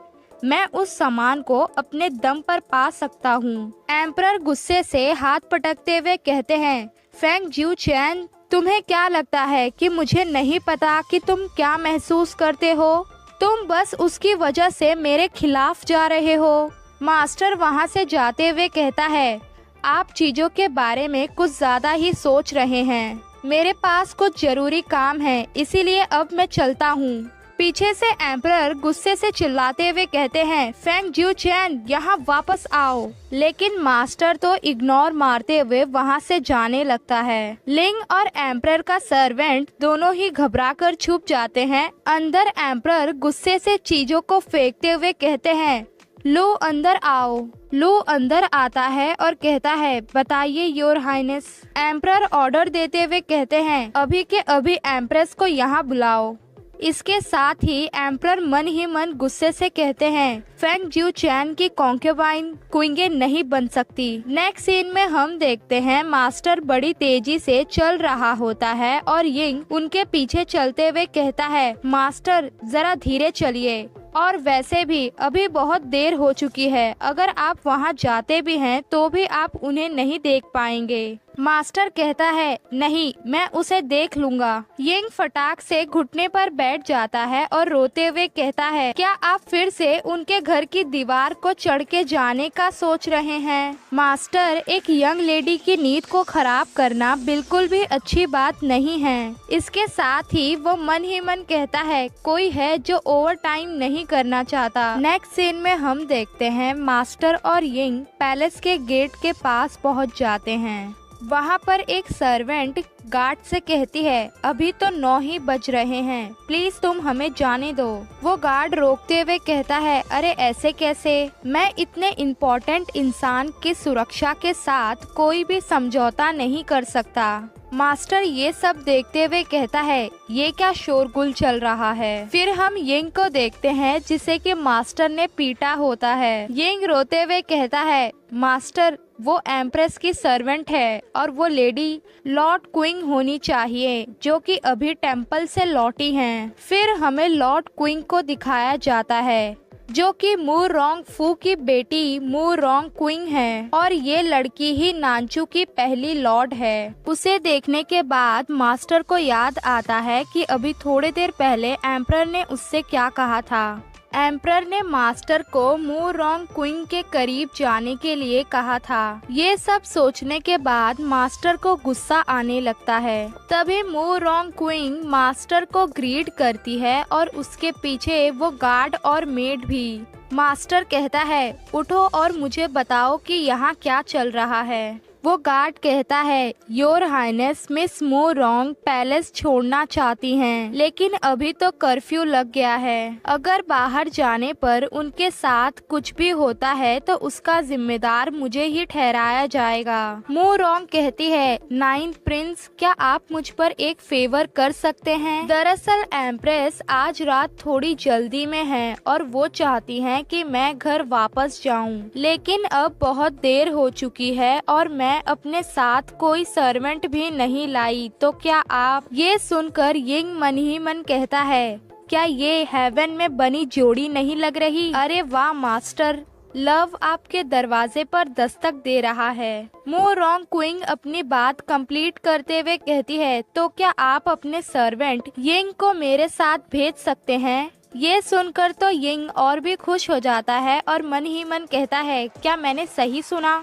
मैं उस सामान को अपने दम पर पा सकता हूँ। एम्परर गुस्से से हाथ पटकते हुए कहते हैं, फेंग जिऊ चैन, तुम्हें क्या लगता है कि मुझे नहीं पता कि तुम क्या महसूस करते हो? तुम बस उसकी वजह से मेरे खिलाफ जा रहे हो। मास्टर वहाँ से जाते हुए कहता है, आप चीजों के बारे में कुछ ज्यादा ही सोच रहे हैं। मेरे पास कुछ जरूरी काम है, इसीलिए अब मैं चलता हूँ। पीछे से एम्परर गुस्से से चिल्लाते हुए कहते हैं, फेंग जिऊ चैन, यहाँ वापस आओ। लेकिन मास्टर तो इग्नोर मारते हुए वहाँ से जाने लगता है। लिंग और एम्परर का सर्वेंट दोनों ही घबराकर छुप जाते हैं। अंदर एम्परर गुस्से से चीजों को फेंकते हुए कहते हैं, लू अंदर आओ। लू अंदर आता है और कहता है, बताइए योर हाइनेस। एम्परर ऑर्डर देते हुए कहते हैं, अभी के अभी एम्प्रेस को यहाँ बुलाओ। इसके साथ ही एम्परर मन ही मन गुस्से से कहते हैं, फेंग जिऊ चैन की कॉन्केबाइन क्विंगे नहीं बन सकती। नेक्स्ट सीन में हम देखते हैं मास्टर बड़ी तेजी से चल रहा होता है और यिंग उनके पीछे चलते हुए कहता है, मास्टर जरा धीरे चलिए, और वैसे भी अभी बहुत देर हो चुकी है। अगर आप वहां जाते भी हैं तो भी आप उन्हें नहीं देख पाएंगे। मास्टर कहता है, नहीं, मैं उसे देख लूंगा। यिंग फटाक से घुटने पर बैठ जाता है और रोते हुए कहता है, क्या आप फिर से उनके घर की दीवार को चढ़ के जाने का सोच रहे हैं? मास्टर, एक यंग लेडी की नींद को खराब करना बिल्कुल भी अच्छी बात नहीं है। इसके साथ ही वो मन ही मन कहता है, कोई है जो ओवर टाइम नहीं करना चाहता। नेक्स्ट सीन में हम देखते हैं मास्टर और यिंग पैलेस के गेट के पास पहुंच जाते हैं। वहाँ पर एक सर्वेंट गार्ड से कहती है, अभी तो 9 ही बज रहे हैं, प्लीज तुम हमें जाने दो। वो गार्ड रोकते हुए कहता है, अरे ऐसे कैसे, मैं इतने इम्पोर्टेंट इंसान की सुरक्षा के साथ कोई भी समझौता नहीं कर सकता। मास्टर ये सब देखते हुए कहता है, ये क्या शोरगुल चल रहा है। फिर हम यिंग को देखते हैं जिसे कि मास्टर ने पीटा होता है। यिंग रोते हुए कहता है, मास्टर, वो एम्प्रेस की सर्वेंट है और वो लेडी लॉर्ड क्विंग होनी चाहिए जो कि अभी टेम्पल से लौटी हैं। फिर हमें लॉर्ड क्विंग को दिखाया जाता है जो कि मू रोंग फू की बेटी मू रोंग क्विंग है और ये लड़की ही नानचू की पहली लॉर्ड है। उसे देखने के बाद मास्टर को याद आता है कि अभी थोड़ी देर पहले एम्परर ने उससे क्या कहा था। एम्परर ने मास्टर को मू रोंग क्विंग के करीब जाने के लिए कहा था। ये सब सोचने के बाद मास्टर को गुस्सा आने लगता है। तभी मू रोंग क्विंग मास्टर को ग्रीट करती है और उसके पीछे वो गार्ड और मेड भी। मास्टर कहता है, उठो और मुझे बताओ कि यहाँ क्या चल रहा है। वो गार्ड कहता है, योर हाइनेस, मिस मू रोंग पैलेस छोड़ना चाहती हैं, लेकिन अभी तो कर्फ्यू लग गया है। अगर बाहर जाने पर उनके साथ कुछ भी होता है तो उसका जिम्मेदार मुझे ही ठहराया जाएगा। मू रोंग कहती है, नाइन्थ प्रिंस, क्या आप मुझ पर एक फेवर कर सकते हैं? दरअसल एम्प्रेस आज रात थोड़ी जल्दी में है और वो चाहती हैं कि मैं घर वापस जाऊं, लेकिन अब बहुत देर हो चुकी है और मैं अपने साथ कोई सर्वेंट भी नहीं लाई, तो क्या आप? ये सुनकर यिंग मन ही मन कहता है, क्या ये हेवन में बनी जोड़ी नहीं लग रही? अरे वाह मास्टर, लव आपके दरवाजे पर दस्तक दे रहा है। मू रोंग क्विंग अपनी बात कंप्लीट करते हुए कहती है, तो क्या आप अपने सर्वेंट यिंग को मेरे साथ भेज सकते हैं? ये सुनकर तो यिंग और भी खुश हो जाता है और मन ही मन कहता है, क्या मैंने सही सुना?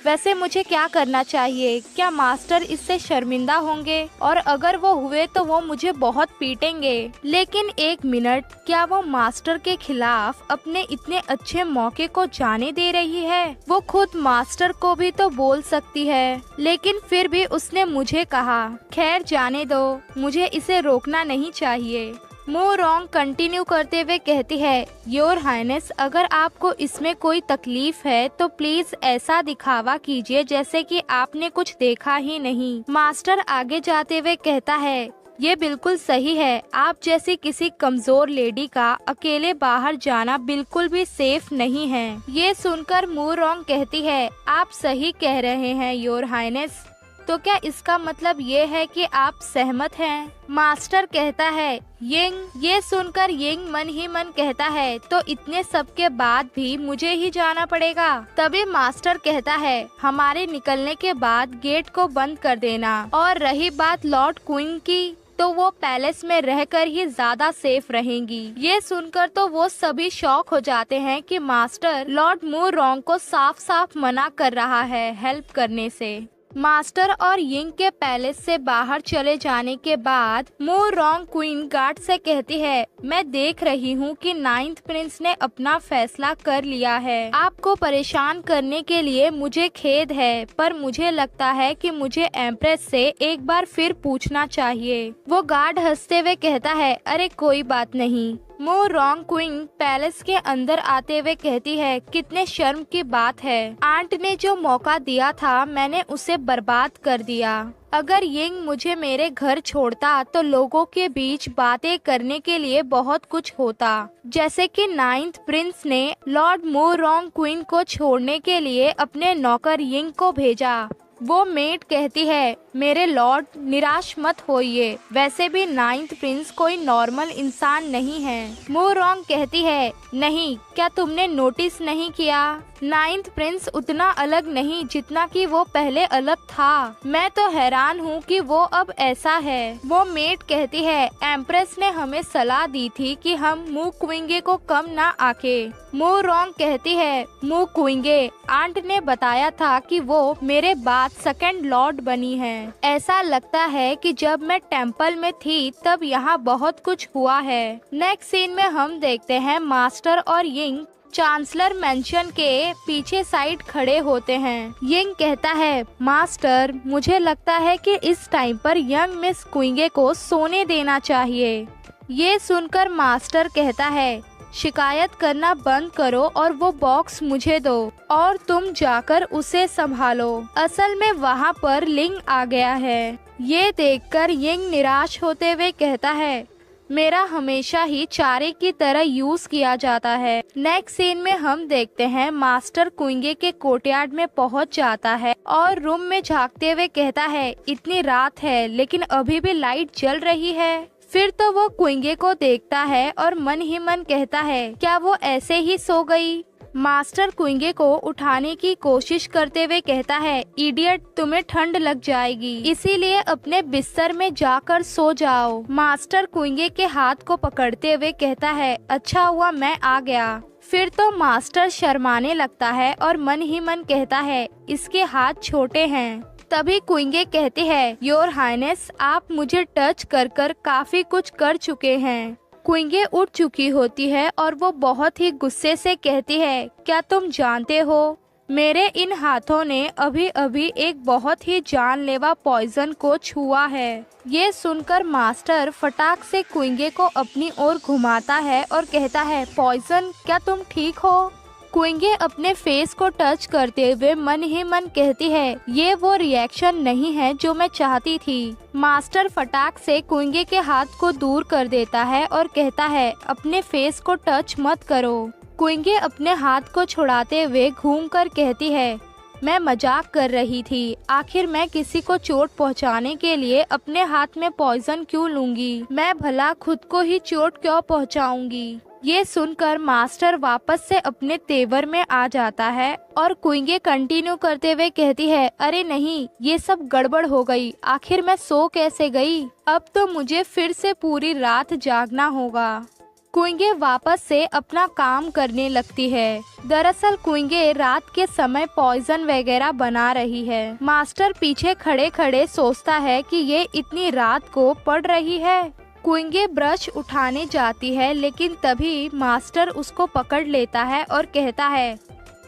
वैसे मुझे क्या करना चाहिए? क्या मास्टर इससे शर्मिंदा होंगे? और अगर वो हुए तो वो मुझे बहुत पीटेंगे। लेकिन एक मिनट, क्या वो मास्टर के खिलाफ अपने इतने अच्छे मौके को जाने दे रही है? वो खुद मास्टर को भी तो बोल सकती है, लेकिन फिर भी उसने मुझे कहा। खैर जाने दो, मुझे इसे रोकना नहीं चाहिए। मू रोंग कंटिन्यू करते हुए कहती है, योर हाइनेस, अगर आपको इसमें कोई तकलीफ है तो प्लीज ऐसा दिखावा कीजिए जैसे कि आपने कुछ देखा ही नहीं। मास्टर आगे जाते हुए कहता है, ये बिल्कुल सही है, आप जैसी किसी कमजोर लेडी का अकेले बाहर जाना बिल्कुल भी सेफ नहीं है। ये सुनकर मू रोंग कहती है, आप सही कह रहे हैं योर हाइनेस, तो क्या इसका मतलब ये है कि आप सहमत हैं? मास्टर कहता है, यिंग। ये सुनकर यिंग मन ही मन कहता है, तो इतने सब के बाद भी मुझे ही जाना पड़ेगा। तभी मास्टर कहता है, हमारे निकलने के बाद गेट को बंद कर देना। और रही बात लॉर्ड क्विंग की, तो वो पैलेस में रहकर ही ज्यादा सेफ रहेंगी। ये सुनकर तो वो सभी शॉक हो जाते हैं कि मास्टर लॉर्ड मू रोंग को साफ साफ मना कर रहा है हेल्प करने से। मास्टर और यिंग के पैलेस से बाहर चले जाने के बाद मू रोंग क्वीन गार्ड से कहती है, मैं देख रही हूँ कि 9th प्रिंस ने अपना फैसला कर लिया है। आपको परेशान करने के लिए मुझे खेद है, पर मुझे लगता है कि मुझे एम्प्रेस से एक बार फिर पूछना चाहिए। वो गार्ड हंसते हुए कहता है, अरे कोई बात नहीं। मू रोंग क्वीन पैलेस के अंदर आते हुए कहती है, कितने शर्म की बात है, आंट ने जो मौका दिया था मैंने उसे बर्बाद कर दिया। अगर यिंग मुझे मेरे घर छोड़ता तो लोगों के बीच बातें करने के लिए बहुत कुछ होता, जैसे कि 9th प्रिंस ने लॉर्ड मू रोंग क्वीन को छोड़ने के लिए अपने नौकर यिंग को भेजा। वो मेट कहती है, मेरे लॉर्ड निराश मत होइए, वैसे भी 9th प्रिंस कोई नॉर्मल इंसान नहीं है। मू रोंग कहती है, नहीं, क्या तुमने नोटिस नहीं किया, 9th प्रिंस उतना अलग नहीं जितना कि वो पहले अलग था। मैं तो हैरान हूँ कि वो अब ऐसा है। वो मेट कहती है, एम्प्रेस ने हमें सलाह दी थी कि हम मू क्विंगे को कम ना आके। मू रोंग कहती है, मू क्विंगे, आंट ने बताया था कि वो मेरे बाद सेकंड लॉर्ड बनी है। ऐसा लगता है कि जब मैं टेम्पल में थी तब यहाँ बहुत कुछ हुआ है। नेक्स्ट सीन में हम देखते हैं मास्टर और यिंग चांसलर मेंशन के पीछे साइड खड़े होते हैं। यिंग कहता है, मास्टर, मुझे लगता है कि इस टाइम पर यंग मिस क्विंगे को सोने देना चाहिए। ये सुनकर मास्टर कहता है, शिकायत करना बंद करो और वो बॉक्स मुझे दो और तुम जाकर उसे संभालो। असल में वहाँ पर लिंग आ गया है। ये देखकर यिंग निराश होते हुए कहता है, मेरा हमेशा ही चारे की तरह यूज किया जाता है। नेक्स्ट सीन में हम देखते हैं मास्टर क्विंगे के कोर्टयार्ड में पहुंच जाता है और रूम में झांकते हुए कहता है, इतनी रात है लेकिन अभी भी लाइट जल रही है। फिर तो वो क्विंगे को देखता है और मन ही मन कहता है, क्या वो ऐसे ही सो गई। मास्टर क्विंगे को उठाने की कोशिश करते हुए कहता है, इडियट, तुम्हें ठंड लग जाएगी, इसीलिए अपने बिस्तर में जाकर सो जाओ। मास्टर क्विंगे के हाथ को पकड़ते हुए कहता है, अच्छा हुआ मैं आ गया। फिर तो मास्टर शर्माने लगता है और मन ही मन कहता है, इसके हाथ छोटे हैं। तभी क्विंगे कहती है, योर हाइनेस, आप मुझे टच कर कर काफी कुछ कर चुके हैं। क्विंगे उठ चुकी होती है और वो बहुत ही गुस्से से कहती है, क्या तुम जानते हो, मेरे इन हाथों ने अभी अभी एक बहुत ही जानलेवा पॉइजन को छुआ है। ये सुनकर मास्टर फटाक से क्विंगे को अपनी ओर घुमाता है और कहता है, पॉइजन, क्या तुम ठीक हो। क्विंगे अपने फेस को टच करते हुए मन ही मन कहती है, ये वो रिएक्शन नहीं है जो मैं चाहती थी। मास्टर फटाक से क्विंगे के हाथ को दूर कर देता है और कहता है, अपने फेस को टच मत करो। क्विंगे अपने हाथ को छुड़ाते हुए घूमकर कहती है, मैं मजाक कर रही थी, आखिर मैं किसी को चोट पहुंचाने के लिए अपने हाथ में पॉइजन क्यों लूंगी, मैं भला खुद को ही चोट क्यों पहुंचाऊंगी। ये सुनकर मास्टर वापस से अपने तेवर में आ जाता है और क्विंगे कंटिन्यू करते हुए कहती है, अरे नहीं, ये सब गड़बड़ हो गई, आखिर मैं सो कैसे गई, अब तो मुझे फिर से पूरी रात जागना होगा। क्विंगे वापस से अपना काम करने लगती है। दरअसल क्विंगे रात के समय पॉइजन वगैरह बना रही है। मास्टर पीछे खड़े खड़े सोचता है कि ये इतनी रात को पड़ रही है। क्विंगे ब्रश उठाने जाती है लेकिन तभी मास्टर उसको पकड़ लेता है और कहता है,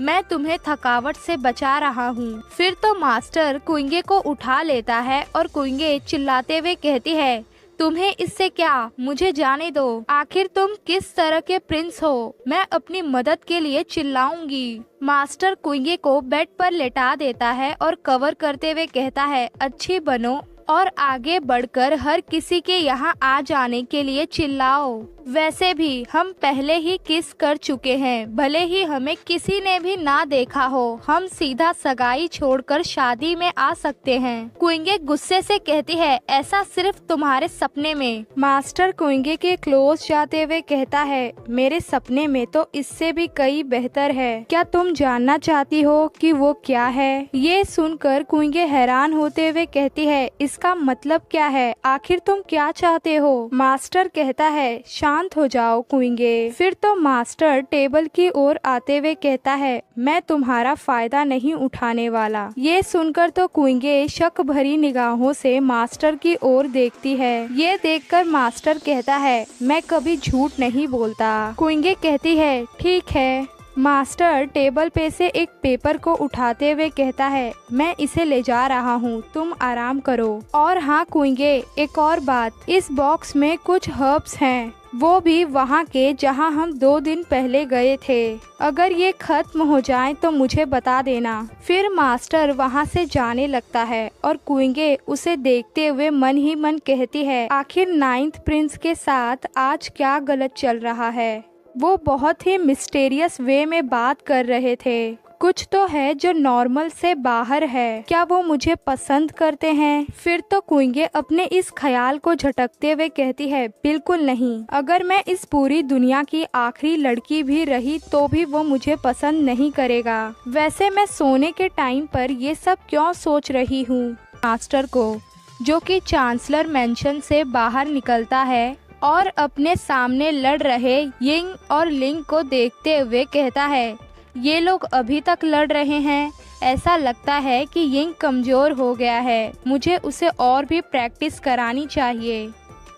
मैं तुम्हें थकावट से बचा रहा हूँ। फिर तो मास्टर क्विंगे को उठा लेता है और क्विंगे चिल्लाते हुए कहती है, तुम्हें इससे क्या, मुझे जाने दो, आखिर तुम किस तरह के प्रिंस हो, मैं अपनी मदद के लिए चिल्लाऊंगी। मास्टर क्विंगे को बेड पर लेटा देता है और कवर करते हुए कहता है, अच्छी बनो और आगे बढ़कर हर किसी के यहाँ आ जाने के लिए चिल्लाओ। वैसे भी हम पहले ही किस कर चुके हैं, भले ही हमें किसी ने भी ना देखा हो, हम सीधा सगाई छोड़कर शादी में आ सकते हैं। क्विंगे गुस्से से कहती है, ऐसा सिर्फ तुम्हारे सपने में। मास्टर क्विंगे के क्लोज जाते हुए कहता है, मेरे सपने में तो इससे भी कई बेहतर है। क्या तुम जानना चाहती हो कि वो क्या है? ये सुनकर क्विंगे हैरान होते हुए कहती है, इसका मतलब क्या है? आखिर तुम क्या चाहते हो? मास्टर कहता है, शांत हो जाओ क्विंगे। फिर तो मास्टर टेबल की ओर आते हुए कहता है, मैं तुम्हारा फायदा नहीं उठाने वाला। ये सुनकर तो क्विंगे शक भरी निगाहों से मास्टर की ओर देखती है। ये देखकर मास्टर कहता है, मैं कभी झूठ नहीं बोलता। क्विंगे कहती है, ठीक है। मास्टर टेबल पे से एक पेपर को उठाते हुए कहता है, मैं इसे ले जा रहा हूँ, तुम आराम करो। और हाँ क्विंगे, एक और बात, इस बॉक्स में कुछ हर्ब्स हैं, वो भी वहाँ के जहाँ हम 2 दिन पहले गए थे। अगर ये खत्म हो जाए तो मुझे बता देना। फिर मास्टर वहाँ से जाने लगता है और क्विंगे उसे देखते हुए मन ही मन कहती है, आखिर 9th प्रिंस के साथ आज क्या गलत चल रहा है। वो बहुत ही मिस्टीरियस वे में बात कर रहे थे। कुछ तो है जो नॉर्मल से बाहर है। क्या वो मुझे पसंद करते हैं? फिर तो क्विंगे अपने इस ख्याल को झटकते हुए कहती है, बिल्कुल नहीं। अगर मैं इस पूरी दुनिया की आखिरी लड़की भी रही तो भी वो मुझे पसंद नहीं करेगा। वैसे मैं सोने के टाइम पर ये सब क्यों सोच रही हूँ? मास्टर को, जो कि चांसलर मेंशन से बाहर निकलता है और अपने सामने लड़ रहे यिंग और लिंग को देखते हुए कहता है, ये लोग अभी तक लड़ रहे हैं। ऐसा लगता है कि यिंग कमजोर हो गया है, मुझे उसे और भी प्रैक्टिस करानी चाहिए।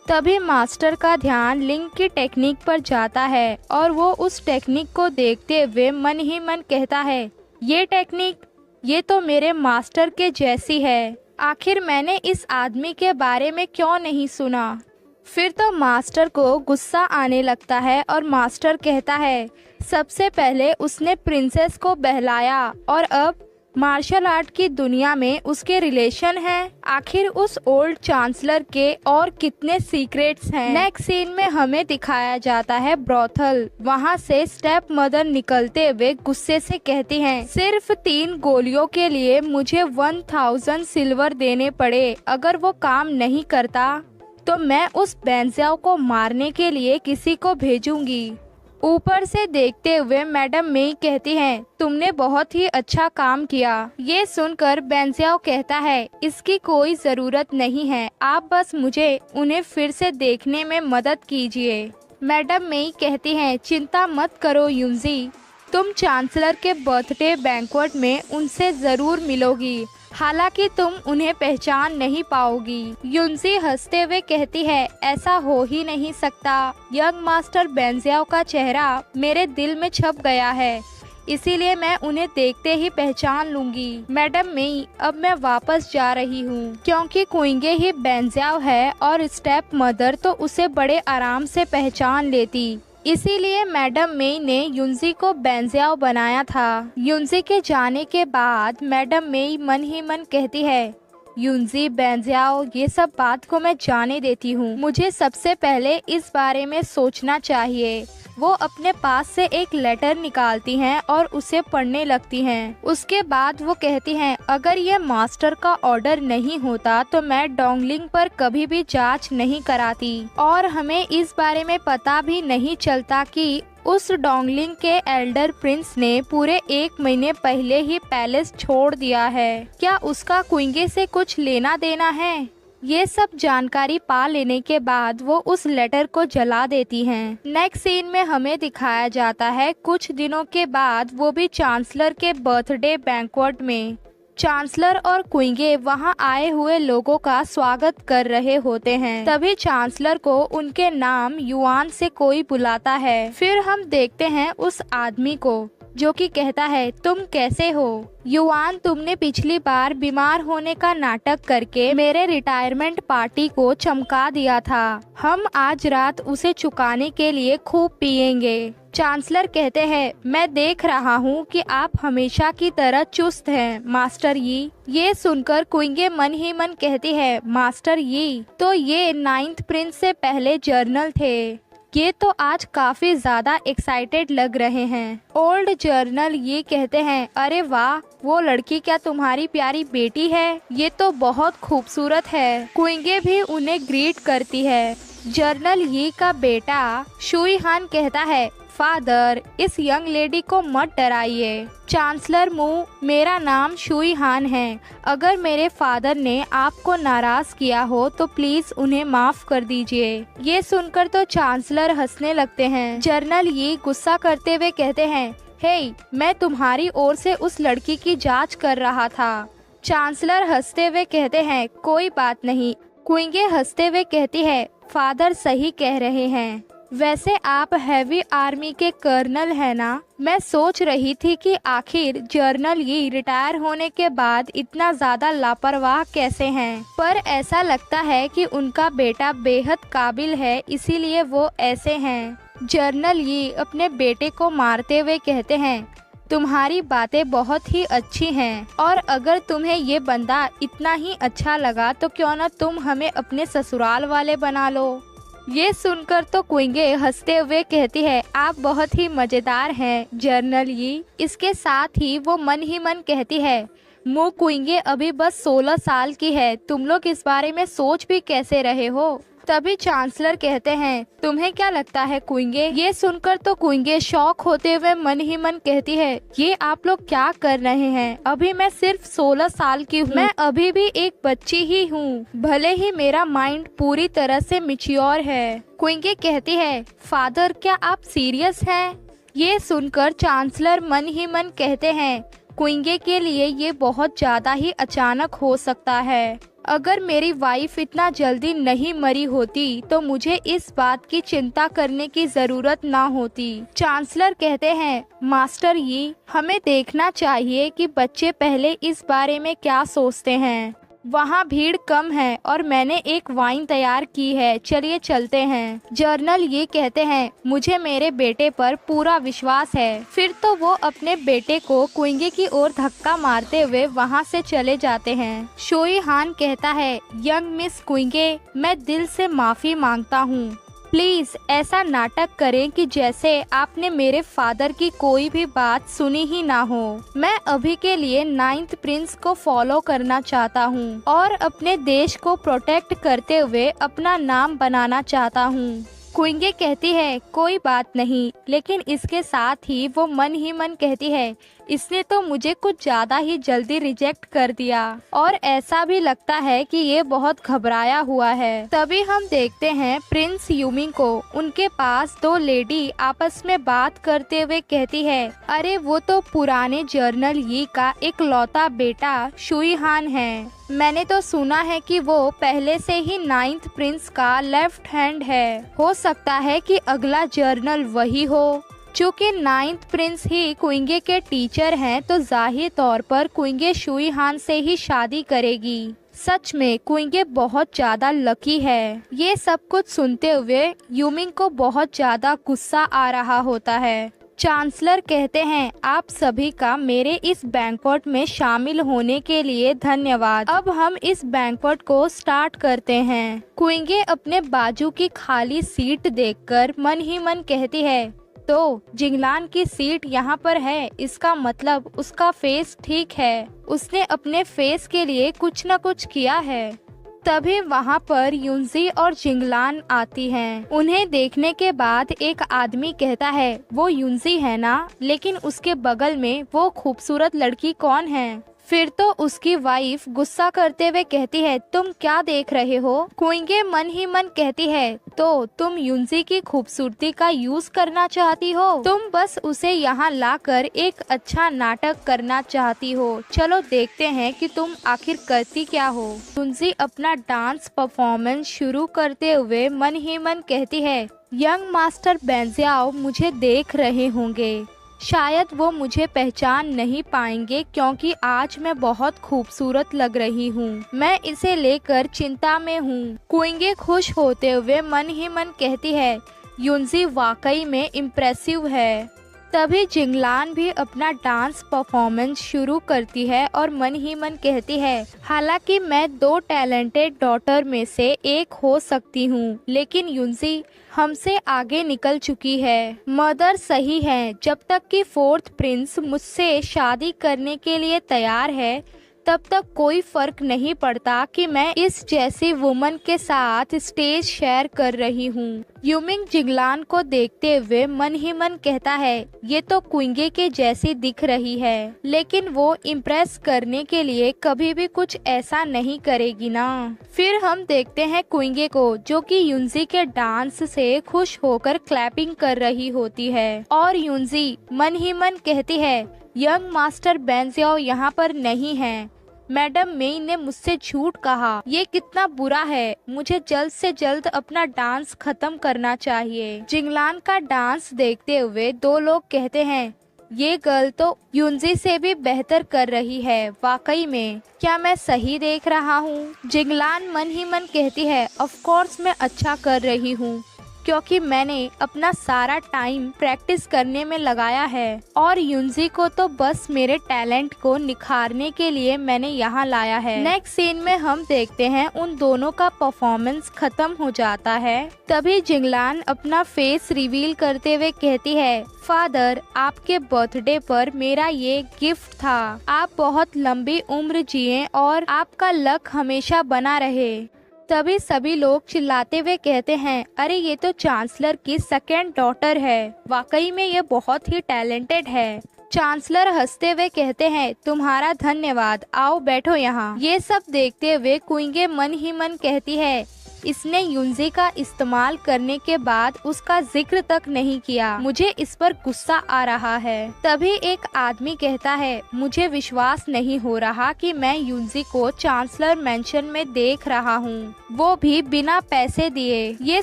तभी मास्टर का ध्यान लिंग की टेक्निक पर जाता है और वो उस टेक्निक को देखते हुए मन ही मन कहता है, ये टेक्निक, ये तो मेरे मास्टर के जैसी है। आखिर मैंने इस आदमी के बारे में क्यों नहीं सुना? फिर तो मास्टर को गुस्सा आने लगता है और मास्टर कहता है, सबसे पहले उसने प्रिंसेस को बहलाया और अब मार्शल आर्ट की दुनिया में उसके रिलेशन हैं। आखिर उस ओल्ड चांसलर के और कितने सीक्रेट्स हैं। नेक्स्ट सीन में हमें दिखाया जाता है ब्रॉथल। वहाँ से स्टेप मदर निकलते हुए गुस्से से कहती हैं, सिर्फ 3 गोलियों के लिए मुझे 1000 सिल्वर देने पड़े। अगर वो काम नहीं करता तो मैं उस बेंजियाओ को मारने के लिए किसी को भेजूंगी। ऊपर से देखते हुए मैडम मेई कहती हैं, तुमने बहुत ही अच्छा काम किया। ये सुनकर बेंजियाओ कहता है, इसकी कोई जरूरत नहीं है, आप बस मुझे उन्हें फिर से देखने में मदद कीजिए। मैडम मेई कहती हैं, चिंता मत करो युनजी, तुम चांसलर के बर्थडे बैंक्वेट में उनसे जरूर मिलोगी। हालांकि तुम उन्हें पहचान नहीं पाओगी। युनजी हंसते हुए कहती है, ऐसा हो ही नहीं सकता। यंग मास्टर बेंजियाओ का चेहरा मेरे दिल में छप गया है, इसीलिए मैं उन्हें देखते ही पहचान लूंगी। मैडम मेई, अब मैं वापस जा रही हूँ, क्योंकि क्विंगे ही बेंजियाओ है और स्टेप मदर तो उसे बड़े आराम से पहचान लेती। इसीलिए मैडम मेई ने युनजी को बेंजियाओ बनाया था। युनजी के जाने के बाद मैडम मेई मन ही मन कहती है, युनजी बेंजियाओ, ये सब बात को मैं जाने देती हूँ, मुझे सबसे पहले इस बारे में सोचना चाहिए। वो अपने पास से एक लेटर निकालती हैं और उसे पढ़ने लगती हैं। उसके बाद वो कहती हैं, अगर ये मास्टर का ऑर्डर नहीं होता तो मैं डोंगलिंग पर कभी भी जांच नहीं कराती और हमें इस बारे में पता भी नहीं चलता कि उस डोंगलिंग के एल्डर प्रिंस ने पूरे 1 महीने पहले ही पैलेस छोड़ दिया है। क्या उसका क्विंगे से कुछ लेना देना है? ये सब जानकारी पा लेने के बाद वो उस लेटर को जला देती हैं। नेक्स्ट सीन में हमें दिखाया जाता है कुछ दिनों के बाद, वो भी चांसलर के बर्थडे बैंक्वेट में। चांसलर और क्विंगे वहां आए हुए लोगों का स्वागत कर रहे होते हैं। तभी चांसलर को उनके नाम युआन से कोई बुलाता है। फिर हम देखते हैं उस आदमी को, जो कि कहता है, तुम कैसे हो? युआन, तुमने पिछली बार बीमार होने का नाटक करके मेरे रिटायरमेंट पार्टी को चमका दिया था। हम आज रात उसे चुकाने के लिए खूब पिएंगे। चांसलर कहते हैं, मैं देख रहा हूँ कि आप हमेशा की तरह चुस्त हैं, मास्टर यी। ये सुनकर क्विंगे मन ही मन कहती है, मास्टर यी तो ये 9th प्रिंस से पहले जर्नल थे। ये तो आज काफी ज्यादा एक्साइटेड लग रहे हैं। ओल्ड जर्नल ये कहते हैं, अरे वाह, वो लड़की क्या तुम्हारी प्यारी बेटी है? ये तो बहुत खूबसूरत है। क्विंगे भी उन्हें ग्रीट करती है। जर्नल ये का बेटा शुई हान कहता है, फादर, इस यंग लेडी को मत डराइए। चांसलर मू, मेरा नाम शुई हान है। अगर मेरे फादर ने आपको नाराज किया हो तो प्लीज उन्हें माफ कर दीजिए। ये सुनकर तो चांसलर हंसने लगते हैं। जर्नल ये गुस्सा करते हुए कहते हैं, हे, मैं तुम्हारी ओर से उस लड़की की जांच कर रहा था। चांसलर हंसते हुए कहते हैं, कोई बात नहीं। क्विंगे हंसते हुए कहती है, फादर सही कह रहे हैं। वैसे आप हैवी आर्मी के कर्नल हैं ना? मैं सोच रही थी कि आखिर जर्नल ये रिटायर होने के बाद इतना ज्यादा लापरवाह कैसे हैं, पर ऐसा लगता है कि उनका बेटा बेहद काबिल है, इसीलिए वो ऐसे हैं। जर्नल ये अपने बेटे को मारते हुए कहते हैं, तुम्हारी बातें बहुत ही अच्छी हैं, और अगर तुम्हें ये बंदा इतना ही अच्छा लगा तो क्यों न तुम हमें अपने ससुराल वाले बना लो। ये सुनकर तो क्विंगे हंसते हुए कहती है, आप बहुत ही मजेदार हैं जर्नल ये। इसके साथ ही वो मन ही मन कहती है, मु क्विंगे अभी बस 16 साल की है, तुम लोग इस बारे में सोच भी कैसे रहे हो? तभी चांसलर कहते हैं, तुम्हें क्या लगता है क्विंगे? ये सुनकर तो क्विंगे शॉक होते हुए मन ही मन कहती है, ये आप लोग क्या कर रहे हैं? अभी मैं सिर्फ 16 साल की हूँ। मैं अभी भी एक बच्ची ही हूँ, भले ही मेरा माइंड पूरी तरह से मैच्योर है। क्विंगे कहती है, फादर क्या आप सीरियस हैं? ये सुनकर चांसलर मन ही मन कहते हैं, क्विंगे के लिए ये बहुत ज्यादा ही अचानक हो सकता है। अगर मेरी वाइफ इतना जल्दी नहीं मरी होती तो मुझे इस बात की चिंता करने की जरूरत ना होती। चांसलर कहते हैं, मास्टर ये हमें देखना चाहिए कि बच्चे पहले इस बारे में क्या सोचते हैं। वहाँ भीड़ कम है और मैंने एक वाइन तैयार की है, चलिए चलते हैं। जर्नल ये कहते हैं, मुझे मेरे बेटे पर पूरा विश्वास है। फिर तो वो अपने बेटे को क्विंगे की ओर धक्का मारते हुए वहाँ से चले जाते हैं। शुई हान कहता है, यंग मिस क्विंगे, मैं दिल से माफी मांगता हूँ। प्लीज ऐसा नाटक करें कि जैसे आपने मेरे फादर की कोई भी बात सुनी ही ना हो। मैं अभी के लिए 9th प्रिंस को फॉलो करना चाहता हूँ और अपने देश को प्रोटेक्ट करते हुए अपना नाम बनाना चाहता हूँ। क्विंगे कहती है, कोई बात नहीं, लेकिन इसके साथ ही वो मन ही मन कहती है, इसने तो मुझे कुछ ज्यादा ही जल्दी रिजेक्ट कर दिया और ऐसा भी लगता है कि ये बहुत घबराया हुआ है। तभी हम देखते हैं प्रिंस यूमिंग को। उनके पास 2 लेडी आपस में बात करते हुए कहती है, अरे वो तो पुराने जर्नल ये का एक लौता बेटा शुई हान है। मैंने तो सुना है कि वो पहले से ही 9th प्रिंस का लेफ्ट हैंड है। हो सकता है कि अगला जर्नल वही हो। चूँकि 9th प्रिंस ही क्विंगे के टीचर हैं तो जाहिर तौर पर क्विंगे शुई हान से ही शादी करेगी। सच में क्विंगे बहुत ज्यादा लकी है। ये सब कुछ सुनते हुए यूमिंग को बहुत ज्यादा गुस्सा आ रहा होता है। चांसलर कहते हैं, आप सभी का मेरे इस बैंक्वेट में शामिल होने के लिए धन्यवाद। अब हम इस बैंक्वेट को स्टार्ट करते हैं। क्विंगे अपने बाजू की खाली सीट देखकर मन ही मन कहती है, तो जिंगलान की सीट यहाँ पर है, इसका मतलब उसका फेस ठीक है। उसने अपने फेस के लिए कुछ न कुछ किया है। तभी वहाँ पर युनजी और जिंगलान आती हैं। उन्हें देखने के बाद एक आदमी कहता है, वो युनजी है ना, लेकिन उसके बगल में वो खूबसूरत लड़की कौन है? फिर तो उसकी वाइफ गुस्सा करते हुए कहती है, तुम क्या देख रहे हो? क्विंगे मन ही मन कहती है, तो तुम युनजी की खूबसूरती का यूज करना चाहती हो? तुम बस उसे यहाँ लाकर एक अच्छा नाटक करना चाहती हो। चलो देखते हैं कि तुम आखिर करती क्या हो। युनजी अपना डांस परफॉर्मेंस शुरू करते हुए मन ही मन कहती है, यंग मास्टर बेंजियाओ मुझे देख रहे होंगे। शायद वो मुझे पहचान नहीं पाएंगे क्योंकि आज मैं बहुत खूबसूरत लग रही हूँ। मैं इसे लेकर चिंता में हूँ। क्विंगे खुश होते हुए मन ही मन कहती है, युनजी वाकई में इम्प्रेसिव है। तभी जिंगलान भी अपना डांस परफॉर्मेंस शुरू करती है और मन ही मन कहती है, हालांकि मैं 2 टैलेंटेड डॉटर में से एक हो सकती हूँ, लेकिन युनजी हमसे आगे निकल चुकी है। मदर सही है, जब तक कि 4th प्रिंस मुझसे शादी करने के लिए तैयार है तब तक कोई फर्क नहीं पड़ता कि मैं इस जैसी वुमन के साथ स्टेज शेयर कर रही हूँ। यूमिंग जिंगलान को देखते हुए मन ही मन कहता है, ये तो क्विंगे के जैसी दिख रही है, लेकिन वो इम्प्रेस करने के लिए कभी भी कुछ ऐसा नहीं करेगी ना। फिर हम देखते हैं क्विंगे को, जो कि युनजी के डांस से खुश होकर क्लैपिंग कर रही होती है और युनजी मन ही मन कहती है, यंग मास्टर बेंजियाओ यहाँ पर नहीं है। मैडम मेई ने मुझसे झूठ कहा, ये कितना बुरा है। मुझे जल्द से जल्द अपना डांस खत्म करना चाहिए। जिंगलान का डांस देखते हुए 2 लोग कहते हैं, ये गर्ल तो युनजी से भी बेहतर कर रही है। वाकई में क्या मैं सही देख रहा हूँ? जिंगलान मन ही मन कहती है, ऑफ कोर्स मैं अच्छा कर रही हूँ, क्योंकि मैंने अपना सारा टाइम प्रैक्टिस करने में लगाया है और युनजी को तो बस मेरे टैलेंट को निखारने के लिए मैंने यहाँ लाया है। नेक्स्ट सीन में हम देखते हैं उन दोनों का परफॉर्मेंस खत्म हो जाता है। तभी जिंगलान अपना फेस रिवील करते हुए कहती है, फादर आपके बर्थडे पर मेरा ये गिफ्ट था। आप बहुत लंबी उम्र जिए और आपका लक हमेशा बना रहे। तभी सभी लोग चिल्लाते हुए कहते हैं, अरे ये तो चांसलर की 2nd डॉटर है। वाकई में ये बहुत ही टैलेंटेड है। चांसलर हंसते हुए कहते हैं, तुम्हारा धन्यवाद, आओ बैठो यहाँ। ये सब देखते हुए क्विंगे मन ही मन कहती है, इसने युनजी का इस्तेमाल करने के बाद उसका जिक्र तक नहीं किया। मुझे इस पर गुस्सा आ रहा है। तभी एक आदमी कहता है, मुझे विश्वास नहीं हो रहा कि मैं युनजी को चांसलर मेंशन में देख रहा हूँ, वो भी बिना पैसे दिए। ये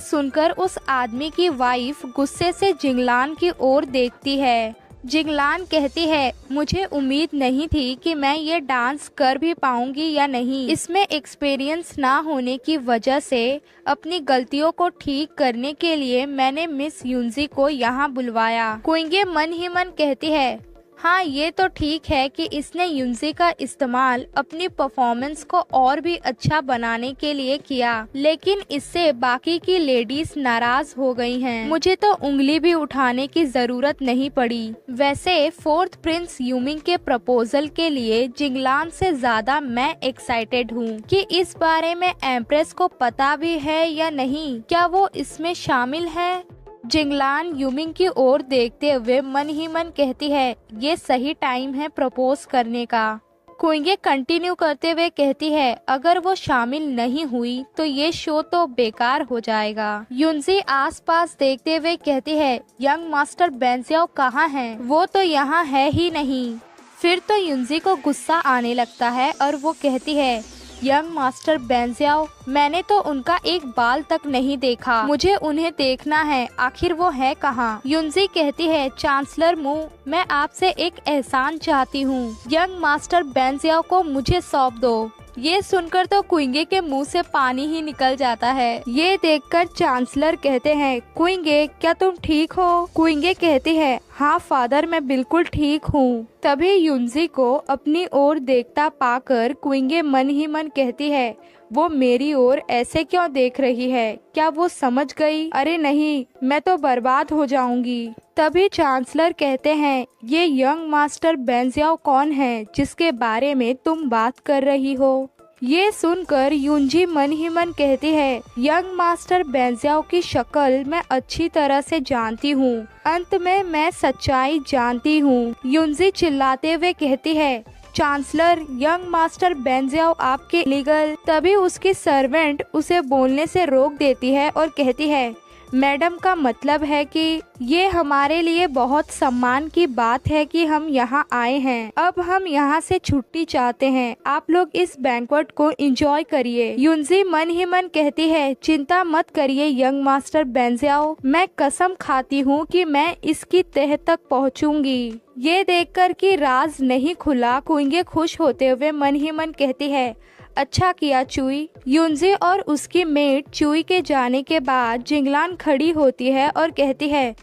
सुनकर उस आदमी की वाइफ गुस्से से जिंगलान की ओर देखती है। जिंगलान कहती है, मुझे उम्मीद नहीं थी कि मैं ये डांस कर भी पाऊंगी या नहीं। इसमें एक्सपीरियंस ना होने की वजह से अपनी गलतियों को ठीक करने के लिए मैंने मिस युनजी को यहाँ बुलवाया। क्विंगे मन ही मन कहती है, हाँ ये तो ठीक है कि इसने युनजी का इस्तेमाल अपनी परफॉर्मेंस को और भी अच्छा बनाने के लिए किया, लेकिन इससे बाकी की लेडीज नाराज हो गई हैं। मुझे तो उंगली भी उठाने की जरूरत नहीं पड़ी। वैसे 4th प्रिंस यूमिंग के प्रपोजल के लिए जिंगलान से ज्यादा मैं एक्साइटेड हूँ कि इस बारे में एम्प्रेस को पता भी है या नहीं, क्या वो इसमें शामिल है। जिंगलान यूमिंग की ओर देखते हुए मन ही मन कहती है, ये सही टाइम है प्रपोज करने का। क्विंगे कंटिन्यू करते हुए कहती है, अगर वो शामिल नहीं हुई तो ये शो तो बेकार हो जाएगा। युनजी आसपास देखते हुए कहती है, यंग मास्टर बेंजियाओ कहाँ हैं? वो तो यहाँ है ही नहीं। फिर तो युनजी को गुस्सा आने लगता है और वो कहती है, यंग मास्टर बेंजियाओ, मैंने तो उनका एक बाल तक नहीं देखा। मुझे उन्हें देखना है, आखिर वो है कहाँ? युनजी कहती है, चांसलर मू, मैं आपसे एक एहसान चाहती हूँ। यंग मास्टर बेंजियाओ को मुझे सौंप दो। ये सुनकर तो क्विंगे के मुंह से पानी ही निकल जाता है। ये देखकर चांसलर कहते हैं, क्विंगे क्या तुम ठीक हो? क्विंगे कहती है, हाँ फादर मैं बिल्कुल ठीक हूँ। तभी युनजी को अपनी ओर देखता पाकर क्विंगे मन ही मन कहती है, वो मेरी ओर ऐसे क्यों देख रही है? क्या वो समझ गई? अरे नहीं, मैं तो बर्बाद हो जाऊंगी। तभी चांसलर कहते हैं, ये यंग मास्टर बेंजियाओ कौन है जिसके बारे में तुम बात कर रही हो? ये सुनकर युनजी मन ही मन कहती है, यंग मास्टर बेंजियाओ की शक्ल मैं अच्छी तरह से जानती हूँ। अंत में मैं सच्चाई जानती हूँ। युनजी चिल्लाते हुए कहती है, चांसलर, यंग मास्टर बेंजियाओ आपके लीगल। तभी उसकी सर्वेंट उसे बोलने से रोक देती है और कहती है, मैडम का मतलब है कि ये हमारे लिए बहुत सम्मान की बात है कि हम यहाँ आए हैं। अब हम यहाँ से छुट्टी चाहते हैं। आप लोग इस बैंक्वेट को एंजॉय करिए। युनजी मन ही मन कहती है, चिंता मत करिए यंग मास्टर बेंजियाओ, मैं कसम खाती हूँ कि मैं इसकी तह तक पहुँचूंगी। ये देखकर कि राज नहीं खुला, क्विंगे खुश होते हुए मन ही मन कहती है, अच्छा किया चुई। युनजी और उसकी मेट चुई के जाने के बाद जिंगलान खड़ी होती है और कहती है,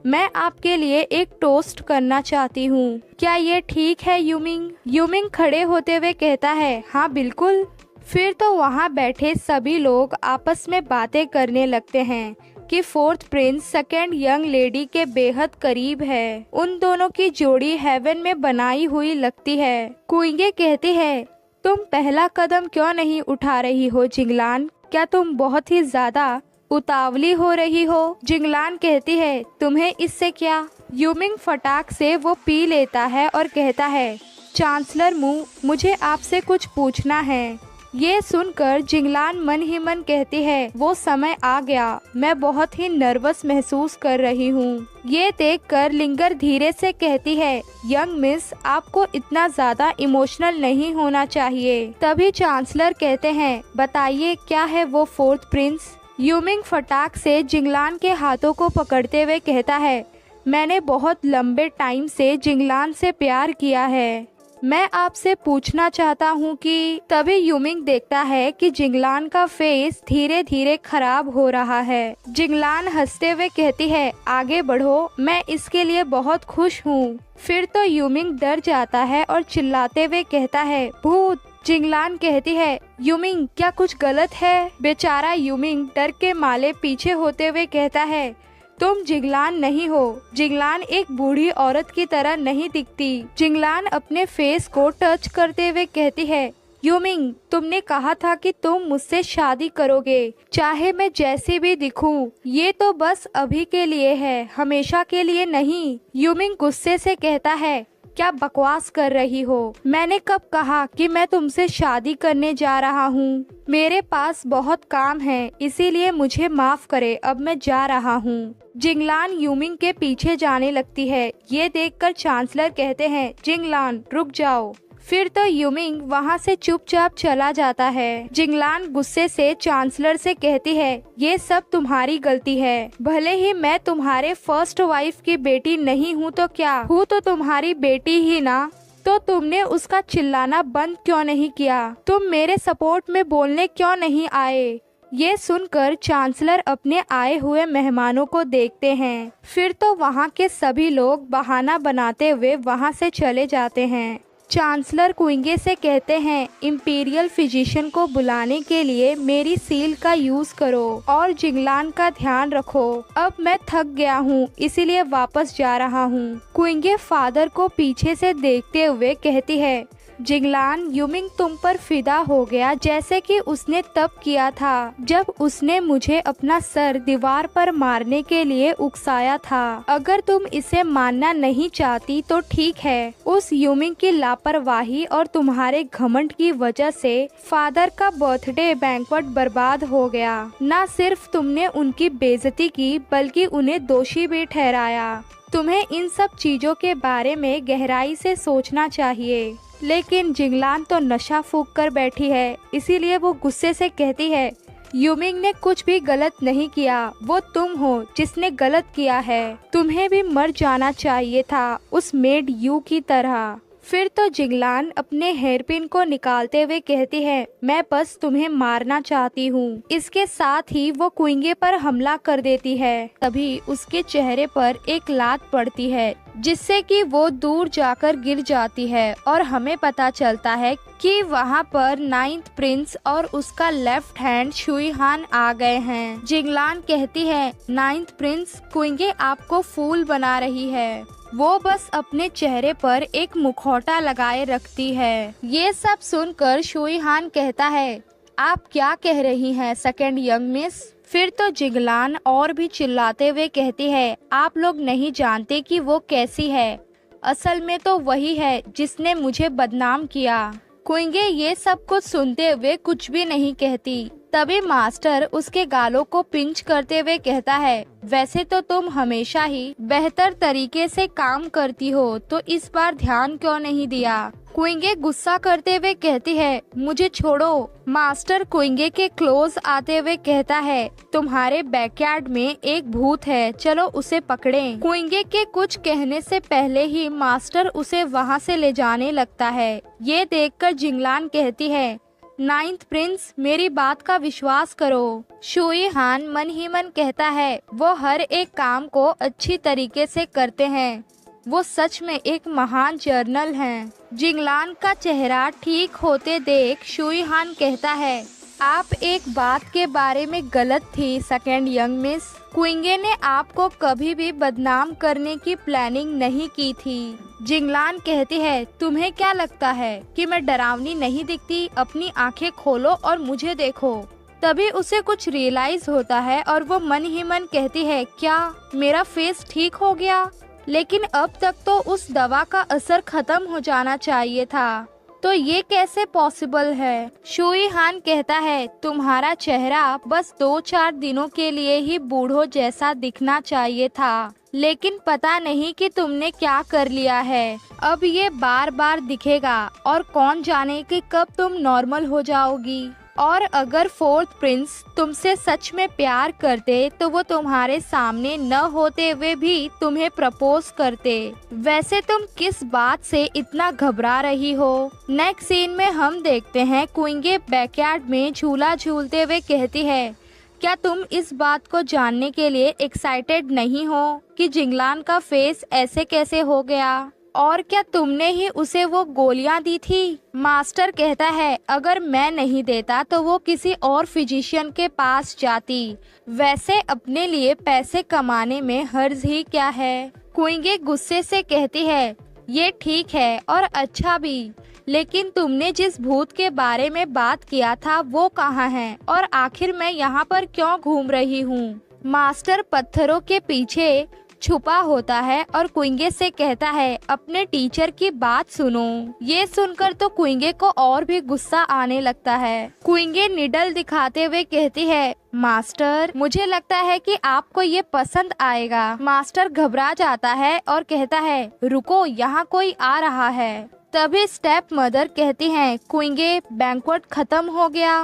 मैं आपके लिए एक टोस्ट करना चाहती हूँ, क्या ये ठीक है यूमिंग? यूमिंग खड़े होते हुए कहता है, हाँ बिल्कुल। फिर तो वहाँ बैठे सभी लोग आपस में बातें करने लगते हैं कि fourth Prince second young lady के बेहद करीब है। उन दोनों की जोड़ी हेवन में बनाई हुई लगती है। कुइंगे कहती है, तुम पहला कदम क्यों नहीं उठा रही हो जिंगलान? क्या तुम बहुत ही ज्यादा उतावली हो रही हो? जिंगलान कहती है, तुम्हें इससे क्या? यूमिंग फटाक से वो पी लेता है और कहता है, चांसलर मू, मुझे आपसे कुछ पूछना है। ये सुनकर जिंगलान मन ही मन कहती है, वो समय आ गया, मैं बहुत ही नर्वस महसूस कर रही हूँ। ये देखकर लिंगर धीरे से कहती है, यंग मिस, आपको इतना ज्यादा इमोशनल नहीं होना चाहिए। तभी चांसलर कहते हैं, बताइए क्या है वो फोर्थ प्रिंस? यूमिंग फटाक से जिंगलान के हाथों को पकड़ते हुए कहता है, मैंने बहुत लंबे टाइम से जिंगलान से प्यार किया है। मैं आपसे पूछना चाहता हूँ कि तभी यूमिंग देखता है कि जिंगलान का फेस धीरे धीरे खराब हो रहा है। जिंगलान हंसते हुए कहती है, आगे बढ़ो, मैं इसके लिए बहुत खुश हूँ। फिर तो यूमिंग डर जाता है और चिल्लाते हुए कहता है, भूत। जिंगलान कहती है, यूमिंग क्या कुछ गलत है? बेचारा यूमिंग डर के मारे पीछे होते हुए कहता है, तुम जिंगलान नहीं हो। जिंगलान एक बूढ़ी औरत की तरह नहीं दिखती। जिंगलान अपने फेस को टच करते हुए कहती है, यूमिंग, तुमने कहा था कि तुम मुझसे शादी करोगे, चाहे मैं जैसी भी दिखूं। ये तो बस अभी के लिए है, हमेशा के लिए नहीं। यूमिंग गुस्से से कहता है, क्या बकवास कर रही हो? मैंने कब कहा कि मैं तुमसे शादी करने जा रहा हूँ? मेरे पास बहुत काम है, इसीलिए मुझे माफ करे, अब मैं जा रहा हूँ। जिंगलान यूमिंग के पीछे जाने लगती है। ये देखकर चांसलर कहते हैं, जिंगलान रुक जाओ। फिर तो यूमिंग वहाँ से चुपचाप चला जाता है। जिंगलान गुस्से से चांसलर से कहती है, ये सब तुम्हारी गलती है। भले ही मैं तुम्हारे फर्स्ट वाइफ की बेटी नहीं हूँ तो क्या, हूँ तो तुम्हारी बेटी ही ना। तो तुमने उसका चिल्लाना बंद क्यों नहीं किया? तुम मेरे सपोर्ट में बोलने क्यों नहीं आए? ये सुनकर चांसलर अपने आए हुए मेहमानों को देखते हैं। फिर तो वहाँ के सभी लोग बहाना बनाते हुए वहाँ से चले जाते हैं। चांसलर कुइंगे से कहते हैं, इंपीरियल फिजिशियन को बुलाने के लिए मेरी सील का यूज करो और जिंगलान का ध्यान रखो। अब मैं थक गया हूँ, इसीलिए वापस जा रहा हूँ। कुइंगे फादर को पीछे से देखते हुए कहती है, जिंगलान, यूमिंग तुम पर फिदा हो गया जैसे कि उसने तब किया था जब उसने मुझे अपना सर दीवार पर मारने के लिए उकसाया था। अगर तुम इसे मानना नहीं चाहती तो ठीक है। उस यूमिंग की लापरवाही और तुम्हारे घमंड की वजह से फादर का बर्थडे बैंक्वेट बर्बाद हो गया। न सिर्फ तुमने उनकी बेइज्जती की बल्कि उन्हें दोषी भी ठहराया। तुम्हें इन सब चीजों के बारे में गहराई से सोचना चाहिए। लेकिन जिंगलान तो नशा फूंक कर बैठी है, इसीलिए वो गुस्से से कहती है, यूमिंग ने कुछ भी गलत नहीं किया, वो तुम हो जिसने गलत किया है। तुम्हें भी मर जाना चाहिए था उस मेड यू की तरह। फिर तो जिंगलान अपने हेयरपिन को निकालते हुए कहती है, मैं बस तुम्हें मारना चाहती हूँ। इसके साथ ही वो कुइंगे पर हमला कर देती है। तभी उसके चेहरे पर एक लात पड़ती है जिससे कि वो दूर जाकर गिर जाती है और हमें पता चलता है कि वहाँ पर नाइन्थ प्रिंस और उसका लेफ्ट हैंड शुईहान आ गए हैं। जिंगलान कहती है, नाइन्थ प्रिंस, कुइंगे आपको फूल बना रही है। वो बस अपने चेहरे पर एक मुखौटा लगाए रखती है। ये सब सुनकर शुईहान कहता है, आप क्या कह रही हैं सेकंड यंग मिस? फिर तो जिंगलान और भी चिल्लाते हुए कहती है, आप लोग नहीं जानते कि वो कैसी है। असल में तो वही है जिसने मुझे बदनाम किया। कुइंगे ये सब कुछ सुनते हुए कुछ भी नहीं कहती। तभी मास्टर उसके गालों को पिंच करते हुए कहता है, वैसे तो तुम हमेशा ही बेहतर तरीके से काम करती हो, तो इस बार ध्यान क्यों नहीं दिया? कुइंगे गुस्सा करते हुए कहती है, मुझे छोड़ो। मास्टर कुइंगे के क्लोज आते हुए कहता है, तुम्हारे बैकयार्ड में एक भूत है, चलो उसे पकड़ें। कुइंगे के कुछ कहने से पहले ही मास्टर उसे वहाँ से ले जाने लगता है। ये देखकर जिंगलान कहती है, नाइन्थ प्रिंस, मेरी बात का विश्वास करो। शुई हान मन ही मन कहता है, वो हर एक काम को अच्छी तरीके से करते हैं। वो सच में एक महान जर्नल हैं। जिंगलान का चेहरा ठीक होते देख शुई हान कहता है, आप एक बात के बारे में गलत थी सेकेंड यंग मिस। क्विंगे ने आपको कभी भी बदनाम करने की प्लानिंग नहीं की थी। जिंगलान कहती है, तुम्हें क्या लगता है कि मैं डरावनी नहीं दिखती? अपनी आंखें खोलो और मुझे देखो। तभी उसे कुछ रियलाइज होता है और वो मन ही मन कहती है, क्या मेरा फेस ठीक हो गया? लेकिन अब तक तो उस दवा का असर खत्म हो जाना चाहिए था, तो ये कैसे पॉसिबल है? शुई हान कहता है, तुम्हारा चेहरा बस 2-4 दिनों के लिए ही बूढ़ों जैसा दिखना चाहिए था, लेकिन पता नहीं कि तुमने क्या कर लिया है। अब ये बार बार दिखेगा और कौन जाने कि कब तुम नॉर्मल हो जाओगी। और अगर फोर्थ प्रिंस तुमसे सच में प्यार करते तो वो तुम्हारे सामने न होते हुए भी तुम्हें प्रपोज करते। वैसे तुम किस बात से इतना घबरा रही हो? नेक्स्ट सीन में हम देखते हैं क्विंगे बैकयार्ड में झूला झूलते हुए कहती है, क्या तुम इस बात को जानने के लिए एक्साइटेड नहीं हो कि जिंगलान का फेस ऐसे कैसे हो गया? और क्या तुमने ही उसे वो गोलियां दी थी? मास्टर कहता है, अगर मैं नहीं देता तो वो किसी और फिजिशियन के पास जाती। वैसे अपने लिए पैसे कमाने में हर्ज ही क्या है? क्विंगे गुस्से से कहती है, ये ठीक है और अच्छा भी, लेकिन तुमने जिस भूत के बारे में बात किया था वो कहाँ है? और आखिर मैं यहाँ पर क्यों घूम रही हूँ? मास्टर पत्थरों के पीछे छुपा होता है और क्विंगे से कहता है, अपने टीचर की बात सुनो। ये सुनकर तो क्विंगे को और भी गुस्सा आने लगता है। क्विंगे निडल दिखाते हुए कहती है, मास्टर मुझे लगता है कि आपको ये पसंद आएगा। मास्टर घबरा जाता है और कहता है, रुको, यहाँ कोई आ रहा है। तभी स्टेप मदर कहती है, क्विंगे बैंक्वेट खत्म हो गया।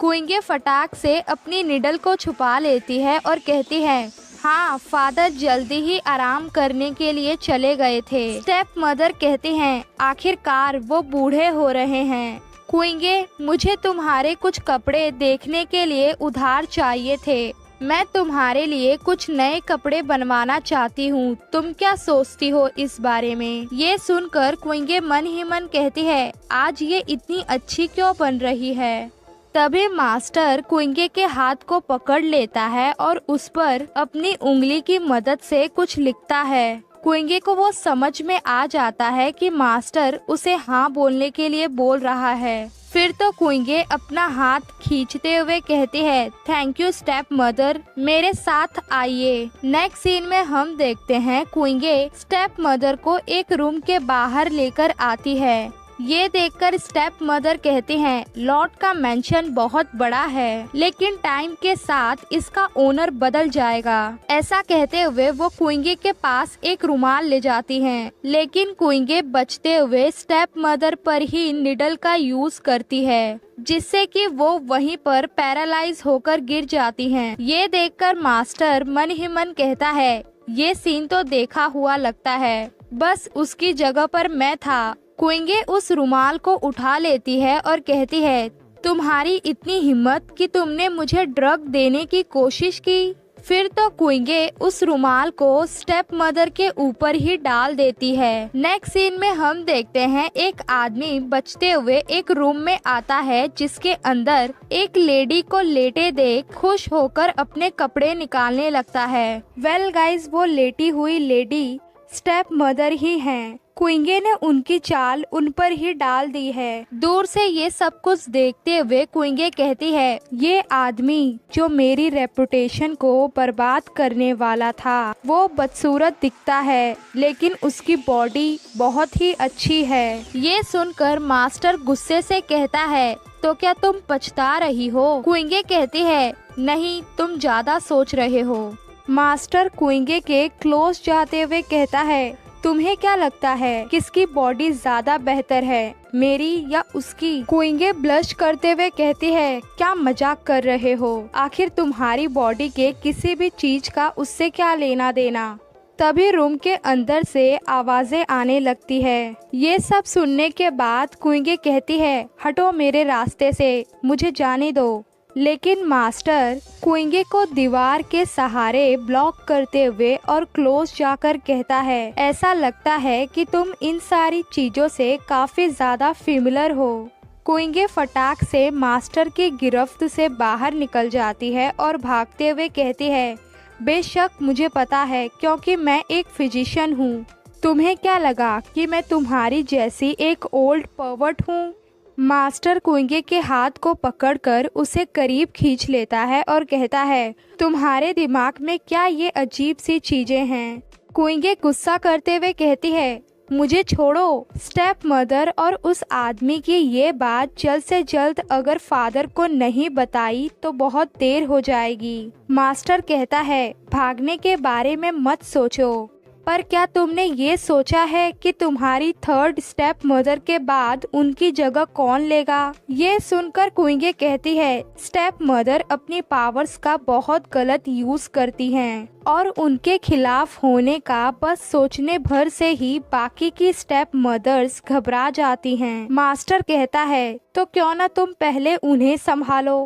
क्विंगे फटाक से अपनी निडल को छुपा लेती है और कहती है, हाँ, फादर जल्दी ही आराम करने के लिए चले गए थे। स्टेप मदर कहती हैं, आखिरकार वो बूढ़े हो रहे हैं। क्विंगे, मुझे तुम्हारे कुछ कपड़े देखने के लिए उधार चाहिए थे। मैं तुम्हारे लिए कुछ नए कपड़े बनवाना चाहती हूँ। तुम क्या सोचती हो इस बारे में? ये सुनकर क्विंगे मन ही मन कहती है, आज ये इतनी अच्छी क्यों बन रही है? तभी मास्टर क्विंगे के हाथ को पकड़ लेता है और उस पर अपनी उंगली की मदद से कुछ लिखता है। क्विंगे को वो समझ में आ जाता है कि मास्टर उसे हाँ बोलने के लिए बोल रहा है। फिर तो क्विंगे अपना हाथ खींचते हुए कहती है, थैंक यू स्टेप मदर, मेरे साथ आइए। नेक्स्ट सीन में हम देखते हैं क्विंगे स्टेप मदर को एक रूम के बाहर लेकर आती है। ये देखकर स्टेप मदर कहती हैं, लॉर्ड का मेंशन बहुत बड़ा है, लेकिन टाइम के साथ इसका ओनर बदल जाएगा। ऐसा कहते हुए वो क्विंगे के पास एक रुमाल ले जाती हैं, लेकिन क्विंगे बचते हुए स्टेप मदर पर ही निडल का यूज करती है, जिससे कि वो वहीं पर पैरालाइज होकर गिर जाती हैं। ये देखकर मास्टर मन ही मन कहता है, ये सीन तो देखा हुआ लगता है, बस उसकी जगह पर मैं था। क्विंगे उस रुमाल को उठा लेती है और कहती है, तुम्हारी इतनी हिम्मत कि तुमने मुझे ड्रग देने की कोशिश की। फिर तो क्विंगे उस रुमाल को स्टेप मदर के ऊपर ही डाल देती है। नेक्स्ट सीन में हम देखते हैं एक आदमी बचते हुए एक रूम में आता है, जिसके अंदर एक लेडी को लेटे देख खुश होकर अपने कपड़े निकालने लगता है। वेल गाइज, वो लेटी हुई लेडी स्टेप मदर ही हैं। क्विंगे ने उनकी चाल उन पर ही डाल दी है। दूर से ये सब कुछ देखते हुए क्विंगे कहती है, ये आदमी जो मेरी रेपुटेशन को बर्बाद करने वाला था, वो बदसूरत दिखता है, लेकिन उसकी बॉडी बहुत ही अच्छी है। ये सुनकर मास्टर गुस्से से कहता है, तो क्या तुम पछता रही हो? क्विंगे कहती है, नहीं, तुम ज्यादा सोच रहे हो। मास्टर क्विंगे के क्लोज जाते हुए कहता है, तुम्हें क्या लगता है किसकी बॉडी ज्यादा बेहतर है, मेरी या उसकी? क्विंगे ब्लश करते हुए कहती है, क्या मजाक कर रहे हो? आखिर तुम्हारी बॉडी के किसी भी चीज का उससे क्या लेना देना? तभी रूम के अंदर से आवाजें आने लगती है। ये सब सुनने के बाद कुइंगे कहती है, हटो मेरे रास्ते से, मुझे जाने दो। लेकिन मास्टर कुइंगे को दीवार के सहारे ब्लॉक करते हुए और क्लोज जाकर कहता है, ऐसा लगता है कि तुम इन सारी चीजों से काफी ज्यादा फेमिलियर हो। कुइंगे फटाक से मास्टर की गिरफ्त से बाहर निकल जाती है और भागते हुए कहती है, बेशक मुझे पता है क्योंकि मैं एक फिजिशियन हूँ। तुम्हें क्या लगा कि मैं तुम्हारी जैसी एक ओल्ड पर्वर्ट हूँ? मास्टर कुइंगे के हाथ को पकड़कर उसे करीब खींच लेता है और कहता है, तुम्हारे दिमाग में क्या ये अजीब सी चीजें हैं? कुइंगे गुस्सा करते हुए कहती है, मुझे छोड़ो। स्टेप मदर और उस आदमी की ये बात जल्द से जल्द अगर फादर को नहीं बताई तो बहुत देर हो जाएगी। मास्टर कहता है, भागने के बारे में मत सोचो, पर क्या तुमने ये सोचा है कि तुम्हारी थर्ड स्टेप मदर के बाद उनकी जगह कौन लेगा? ये सुनकर कुइंगे कहती है, स्टेप मदर अपनी पावर्स का बहुत गलत यूज करती हैं और उनके खिलाफ होने का बस सोचने भर से ही बाकी की स्टेप मदर्स घबरा जाती हैं। मास्टर कहता है, तो क्यों ना तुम पहले उन्हें संभालो।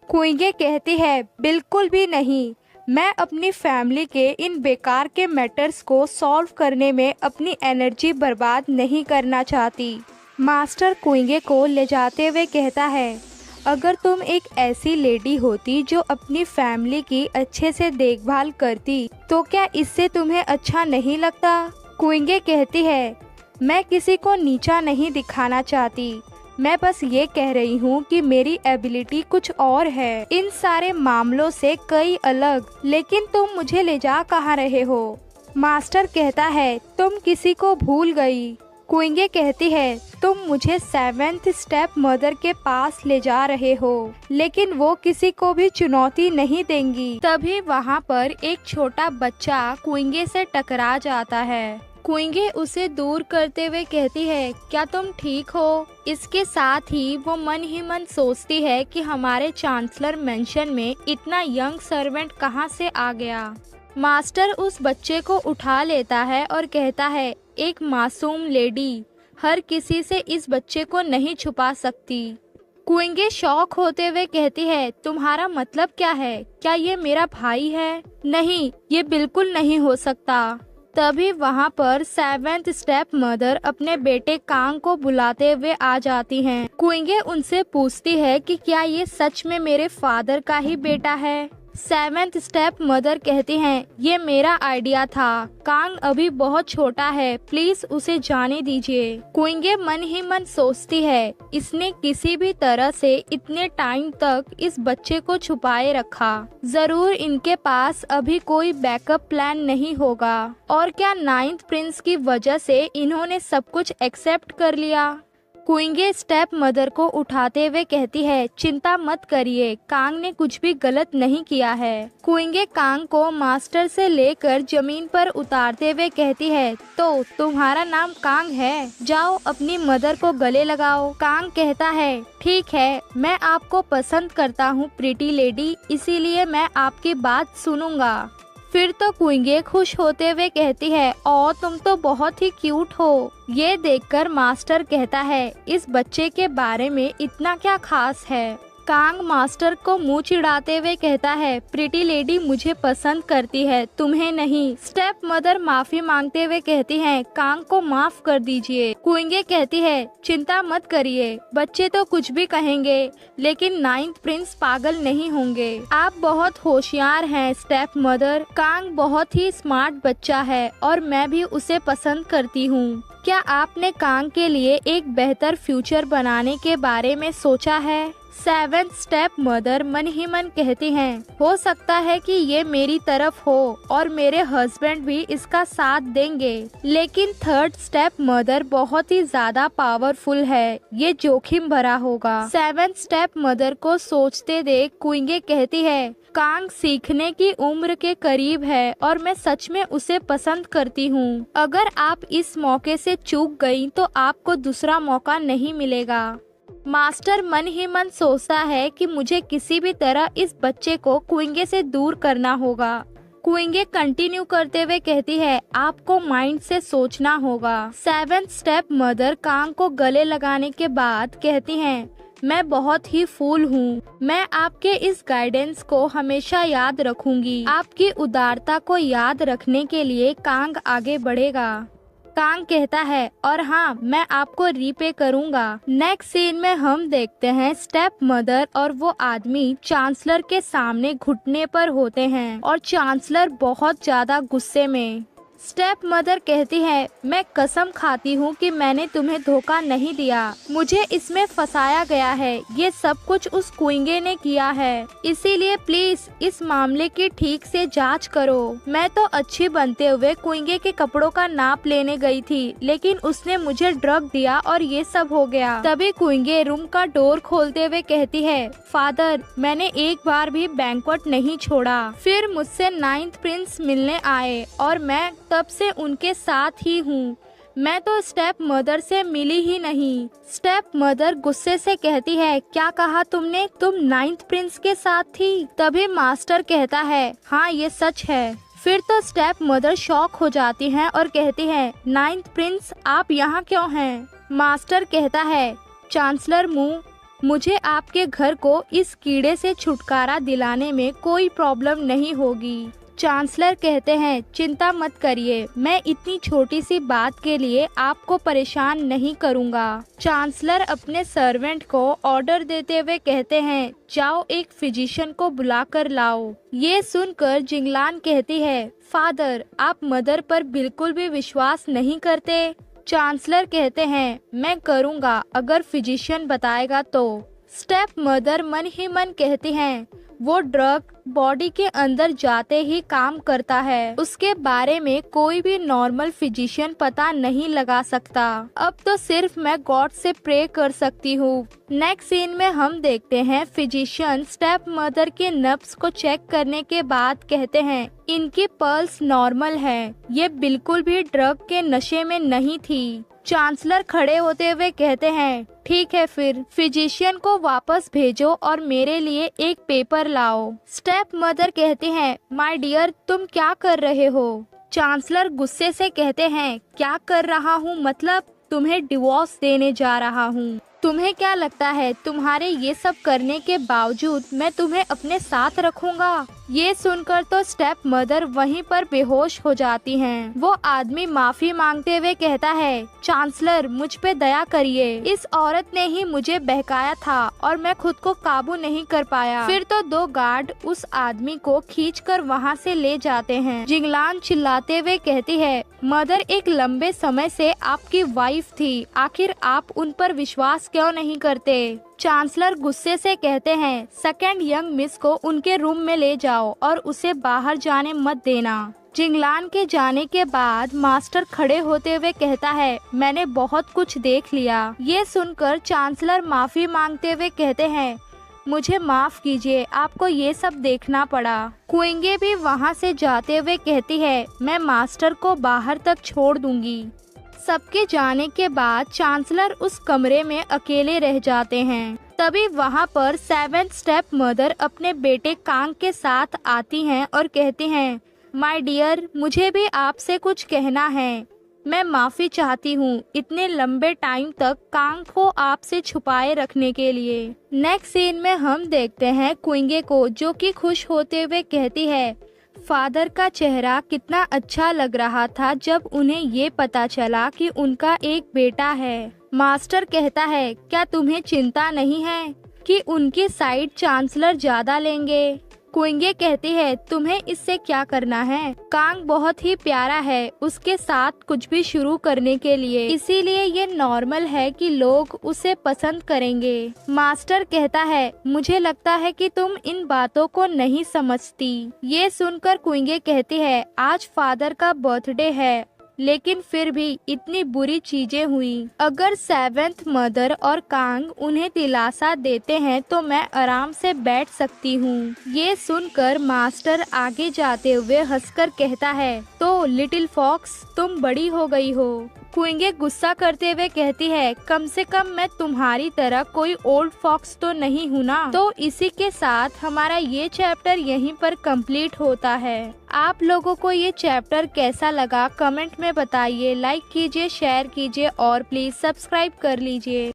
कुइंगे कहती है, बिल्कुल भी नहीं, मैं अपनी फैमिली के इन बेकार के मैटर्स को सॉल्व करने में अपनी एनर्जी बर्बाद नहीं करना चाहती। मास्टर कुइंगे को ले जाते हुए कहता है, अगर तुम एक ऐसी लेडी होती जो अपनी फैमिली की अच्छे से देखभाल करती तो क्या इससे तुम्हें अच्छा नहीं लगता? कुइंगे कहती है, मैं किसी को नीचा नहीं दिखाना चाहती, मैं बस ये कह रही हूँ कि मेरी एबिलिटी कुछ और है, इन सारे मामलों से कई अलग। लेकिन तुम मुझे ले जा कहाँ रहे हो? मास्टर कहता है, तुम किसी को भूल गई। कुइंगे कहती है, तुम मुझे 7th स्टेप मदर के पास ले जा रहे हो, लेकिन वो किसी को भी चुनौती नहीं देंगी। तभी वहाँ पर एक छोटा बच्चा कुइंगे से टकरा जाता है। कुइंगे उसे दूर करते हुए कहती है, क्या तुम ठीक हो? इसके साथ ही वो मन ही मन सोचती है कि हमारे चांसलर मेंशन में इतना यंग सर्वेंट कहाँ से आ गया। मास्टर उस बच्चे को उठा लेता है और कहता है, एक मासूम लेडी हर किसी से इस बच्चे को नहीं छुपा सकती। कुइंगे शॉक होते हुए कहती है, तुम्हारा मतलब क्या है? क्या ये मेरा भाई है? नहीं, ये बिल्कुल नहीं हो सकता। तभी वहाँ पर 7th स्टेप मदर अपने बेटे कांग को बुलाते हुए आ जाती हैं। कुइंगे उनसे पूछती है कि क्या ये सच में मेरे फादर का ही बेटा है? 7th स्टेप मदर कहती हैं, ये मेरा आइडिया था, कांग अभी बहुत छोटा है, प्लीज उसे जाने दीजिए। कुइंगे मन ही मन सोचती है, इसने किसी भी तरह से इतने टाइम तक इस बच्चे को छुपाए रखा, जरूर इनके पास अभी कोई बैकअप प्लान नहीं होगा। और क्या 9th प्रिंस की वजह से इन्होंने सब कुछ एक्सेप्ट कर लिया? कुइंगे स्टेप मदर को उठाते हुए कहती है, चिंता मत करिए, कांग ने कुछ भी गलत नहीं किया है। कुइंगे कांग को मास्टर से लेकर जमीन पर उतारते हुए कहती है, तो तुम्हारा नाम कांग है, जाओ अपनी मदर को गले लगाओ। कांग कहता है, ठीक है, मैं आपको पसंद करता हूँ प्रीटी लेडी, इसीलिए मैं आपकी बात सुनूंगा। फिर तो कुइंगे खुश होते हुए कहती है, ओ तुम तो बहुत ही क्यूट हो। ये देखकर मास्टर कहता है, इस बच्चे के बारे में इतना क्या खास है? कांग मास्टर को मुंह चिढ़ाते हुए कहता है, प्रीटी लेडी मुझे पसंद करती है, तुम्हें नहीं। स्टेप मदर माफी मांगते हुए कहती हैं, कांग को माफ कर दीजिए। कुइंगे कहती है, चिंता मत करिए, बच्चे तो कुछ भी कहेंगे, लेकिन 9th प्रिंस पागल नहीं होंगे। आप बहुत होशियार हैं स्टेप मदर, कांग बहुत ही स्मार्ट बच्चा है और मैं भी उसे पसंद करती हूँ। क्या आपने कांग के लिए एक बेहतर फ्यूचर बनाने के बारे में सोचा है? 7th स्टेप मदर मन ही मन कहती हैं, हो सकता है कि ये मेरी तरफ हो और मेरे हस्बैंड भी इसका साथ देंगे, लेकिन 3rd स्टेप मदर बहुत ही ज्यादा पावरफुल है, ये जोखिम भरा होगा। 7th स्टेप मदर को सोचते देख कुइंगे कहती है, कांग सीखने की उम्र के करीब है और मैं सच में उसे पसंद करती हूँ। अगर आप इस मौके से चूक गई तो आपको दूसरा मौका नहीं मिलेगा। मास्टर मन ही मन सोचता है कि मुझे किसी भी तरह इस बच्चे को कुइंगे से दूर करना होगा। क्विंगे कंटिन्यू करते हुए कहती है, आपको माइंड से सोचना होगा। 7th स्टेप मदर कांग को गले लगाने के बाद कहती हैं, मैं बहुत ही फूल हूँ। मैं आपके इस गाइडेंस को हमेशा याद रखूंगी। आपकी उदारता को याद रखने के लिए कांग आगे बढ़ेगा। कांग कहता है, और हाँ, मैं आपको रीपे करूंगा। नेक्स्ट सीन में हम देखते हैं स्टेप मदर और वो आदमी चांसलर के सामने घुटने पर होते हैं और चांसलर बहुत ज्यादा गुस्से में। स्टेप मदर कहती है, मैं कसम खाती हूँ कि मैंने तुम्हें धोखा नहीं दिया। मुझे इसमें फंसाया गया है। ये सब कुछ उस क्विंगे ने किया है, इसीलिए प्लीज इस मामले की ठीक से जांच करो। मैं तो अच्छी बनते हुए क्विंगे के कपड़ों का नाप लेने गई थी, लेकिन उसने मुझे ड्रग दिया और ये सब हो गया। तभी क्विंगे रूम का डोर खोलते हुए कहती है, फादर, मैंने एक बार भी बैंक्वेट नहीं छोड़ा। फिर मुझसे 9th प्रिंस मिलने आए और मैं तब से उनके साथ ही हूँ। मैं तो स्टेप मदर से मिली ही नहीं। स्टेप मदर गुस्से से कहती है, क्या कहा तुमने? तुम 9th प्रिंस के साथ थी? तभी मास्टर कहता है, हाँ ये सच है। फिर तो स्टेप मदर शॉक हो जाती हैं और कहती है, 9th प्रिंस आप यहाँ क्यों हैं? मास्टर कहता है, चांसलर मुझे आपके घर को इस कीड़े से छुटकारा दिलाने में कोई प्रॉब्लम नहीं होगी। चांसलर कहते हैं, चिंता मत करिए, मैं इतनी छोटी सी बात के लिए आपको परेशान नहीं करूंगा। चांसलर अपने सर्वेंट को ऑर्डर देते हुए कहते हैं, जाओ एक फिजिशियन को बुला कर लाओ। ये सुनकर जिंगलान कहती है, फादर, आप मदर पर बिल्कुल भी विश्वास नहीं करते? चांसलर कहते हैं, मैं करूंगा अगर फिजिशियन बताएगा तो। स्टेप मदर मन ही मन कहती हैं, वो ड्रग बॉडी के अंदर जाते ही काम करता है। उसके बारे में कोई भी नॉर्मल फिजिशियन पता नहीं लगा सकता। अब तो सिर्फ मैं गॉड से प्रे कर सकती हूँ। नेक्स्ट सीन में हम देखते हैं फिजिशियन स्टेप मदर के नब्ज को चेक करने के बाद कहते हैं, इनकी पल्स नॉर्मल है। ये बिल्कुल भी ड्रग के नशे में नहीं थी। चांसलर खड़े होते हुए कहते हैं, ठीक है, फिर फिजिशियन को वापस भेजो और मेरे लिए एक पेपर लाओ। स्टेप मदर कहते हैं, माय डियर, तुम क्या कर रहे हो? चांसलर गुस्से से कहते हैं, क्या कर रहा हूँ मतलब? तुम्हें डिवोर्स देने जा रहा हूँ। तुम्हें क्या लगता है तुम्हारे ये सब करने के बावजूद मैं तुम्हें अपने साथ रखूंगा? ये सुनकर तो स्टेप मदर वहीं पर बेहोश हो जाती हैं। वो आदमी माफी मांगते हुए कहता है, चांसलर, मुझ पे दया करिए। इस औरत ने ही मुझे बहकाया था और मैं खुद को काबू नहीं कर पाया। फिर तो 2 गार्ड उस आदमी को खींचकर वहाँ से ले जाते हैं। जिंगलान चिल्लाते हुए कहती है, मदर एक लंबे समय से आपकी वाइफ थी, आखिर आप उन पर विश्वास क्यों नहीं करते? चांसलर गुस्से से कहते हैं, सेकंड यंग मिस को उनके रूम में ले जाओ और उसे बाहर जाने मत देना। जिंगलान के जाने के बाद मास्टर खड़े होते हुए कहता है, मैंने बहुत कुछ देख लिया। ये सुनकर चांसलर माफी मांगते हुए कहते हैं, मुझे माफ कीजिए, आपको ये सब देखना पड़ा। क्विंगे भी वहाँ से जाते हुए कहती है, मैं मास्टर को बाहर तक छोड़ दूंगी। सबके जाने के बाद चांसलर उस कमरे में अकेले रह जाते हैं। तभी वहाँ पर 7th स्टेप मदर अपने बेटे कांग के साथ आती हैं और कहती हैं, माय डियर, मुझे भी आपसे कुछ कहना है। मैं माफी चाहती हूँ इतने लंबे टाइम तक कांग को आपसे छुपाए रखने के लिए। नेक्स्ट सीन में हम देखते हैं क्विंगे को, जो कि खुश होते हुए कहती है, फादर का चेहरा कितना अच्छा लग रहा था जब उन्हें ये पता चला कि उनका एक बेटा है। मास्टर कहता है, क्या तुम्हें चिंता नहीं है कि उनकी साइड चांसलर ज्यादा लेंगे? क्विंगे कहती है, तुम्हें इससे क्या करना है? कांग बहुत ही प्यारा है उसके साथ कुछ भी शुरू करने के लिए, इसीलिए ये नॉर्मल है कि लोग उसे पसंद करेंगे। मास्टर कहता है, मुझे लगता है कि तुम इन बातों को नहीं समझती। ये सुनकर क्विंगे कहती है, आज फादर का बर्थडे है, लेकिन फिर भी इतनी बुरी चीजें हुई। अगर 7th मदर और कांग उन्हें दिलासा देते हैं तो मैं आराम से बैठ सकती हूँ। ये सुनकर मास्टर आगे जाते हुए हंसकर कहता है, तो लिटिल फॉक्स, तुम बड़ी हो गई हो। क्विंगे गुस्सा करते हुए कहती है, कम से कम मैं तुम्हारी तरह कोई ओल्ड फॉक्स तो नहीं हूँ ना। तो इसी के साथ हमारा ये चैप्टर यहीं पर कंप्लीट होता है। आप लोगों को ये चैप्टर कैसा लगा कमेंट में बताइए, लाइक कीजिए, शेयर कीजिए और प्लीज सब्सक्राइब कर लीजिए।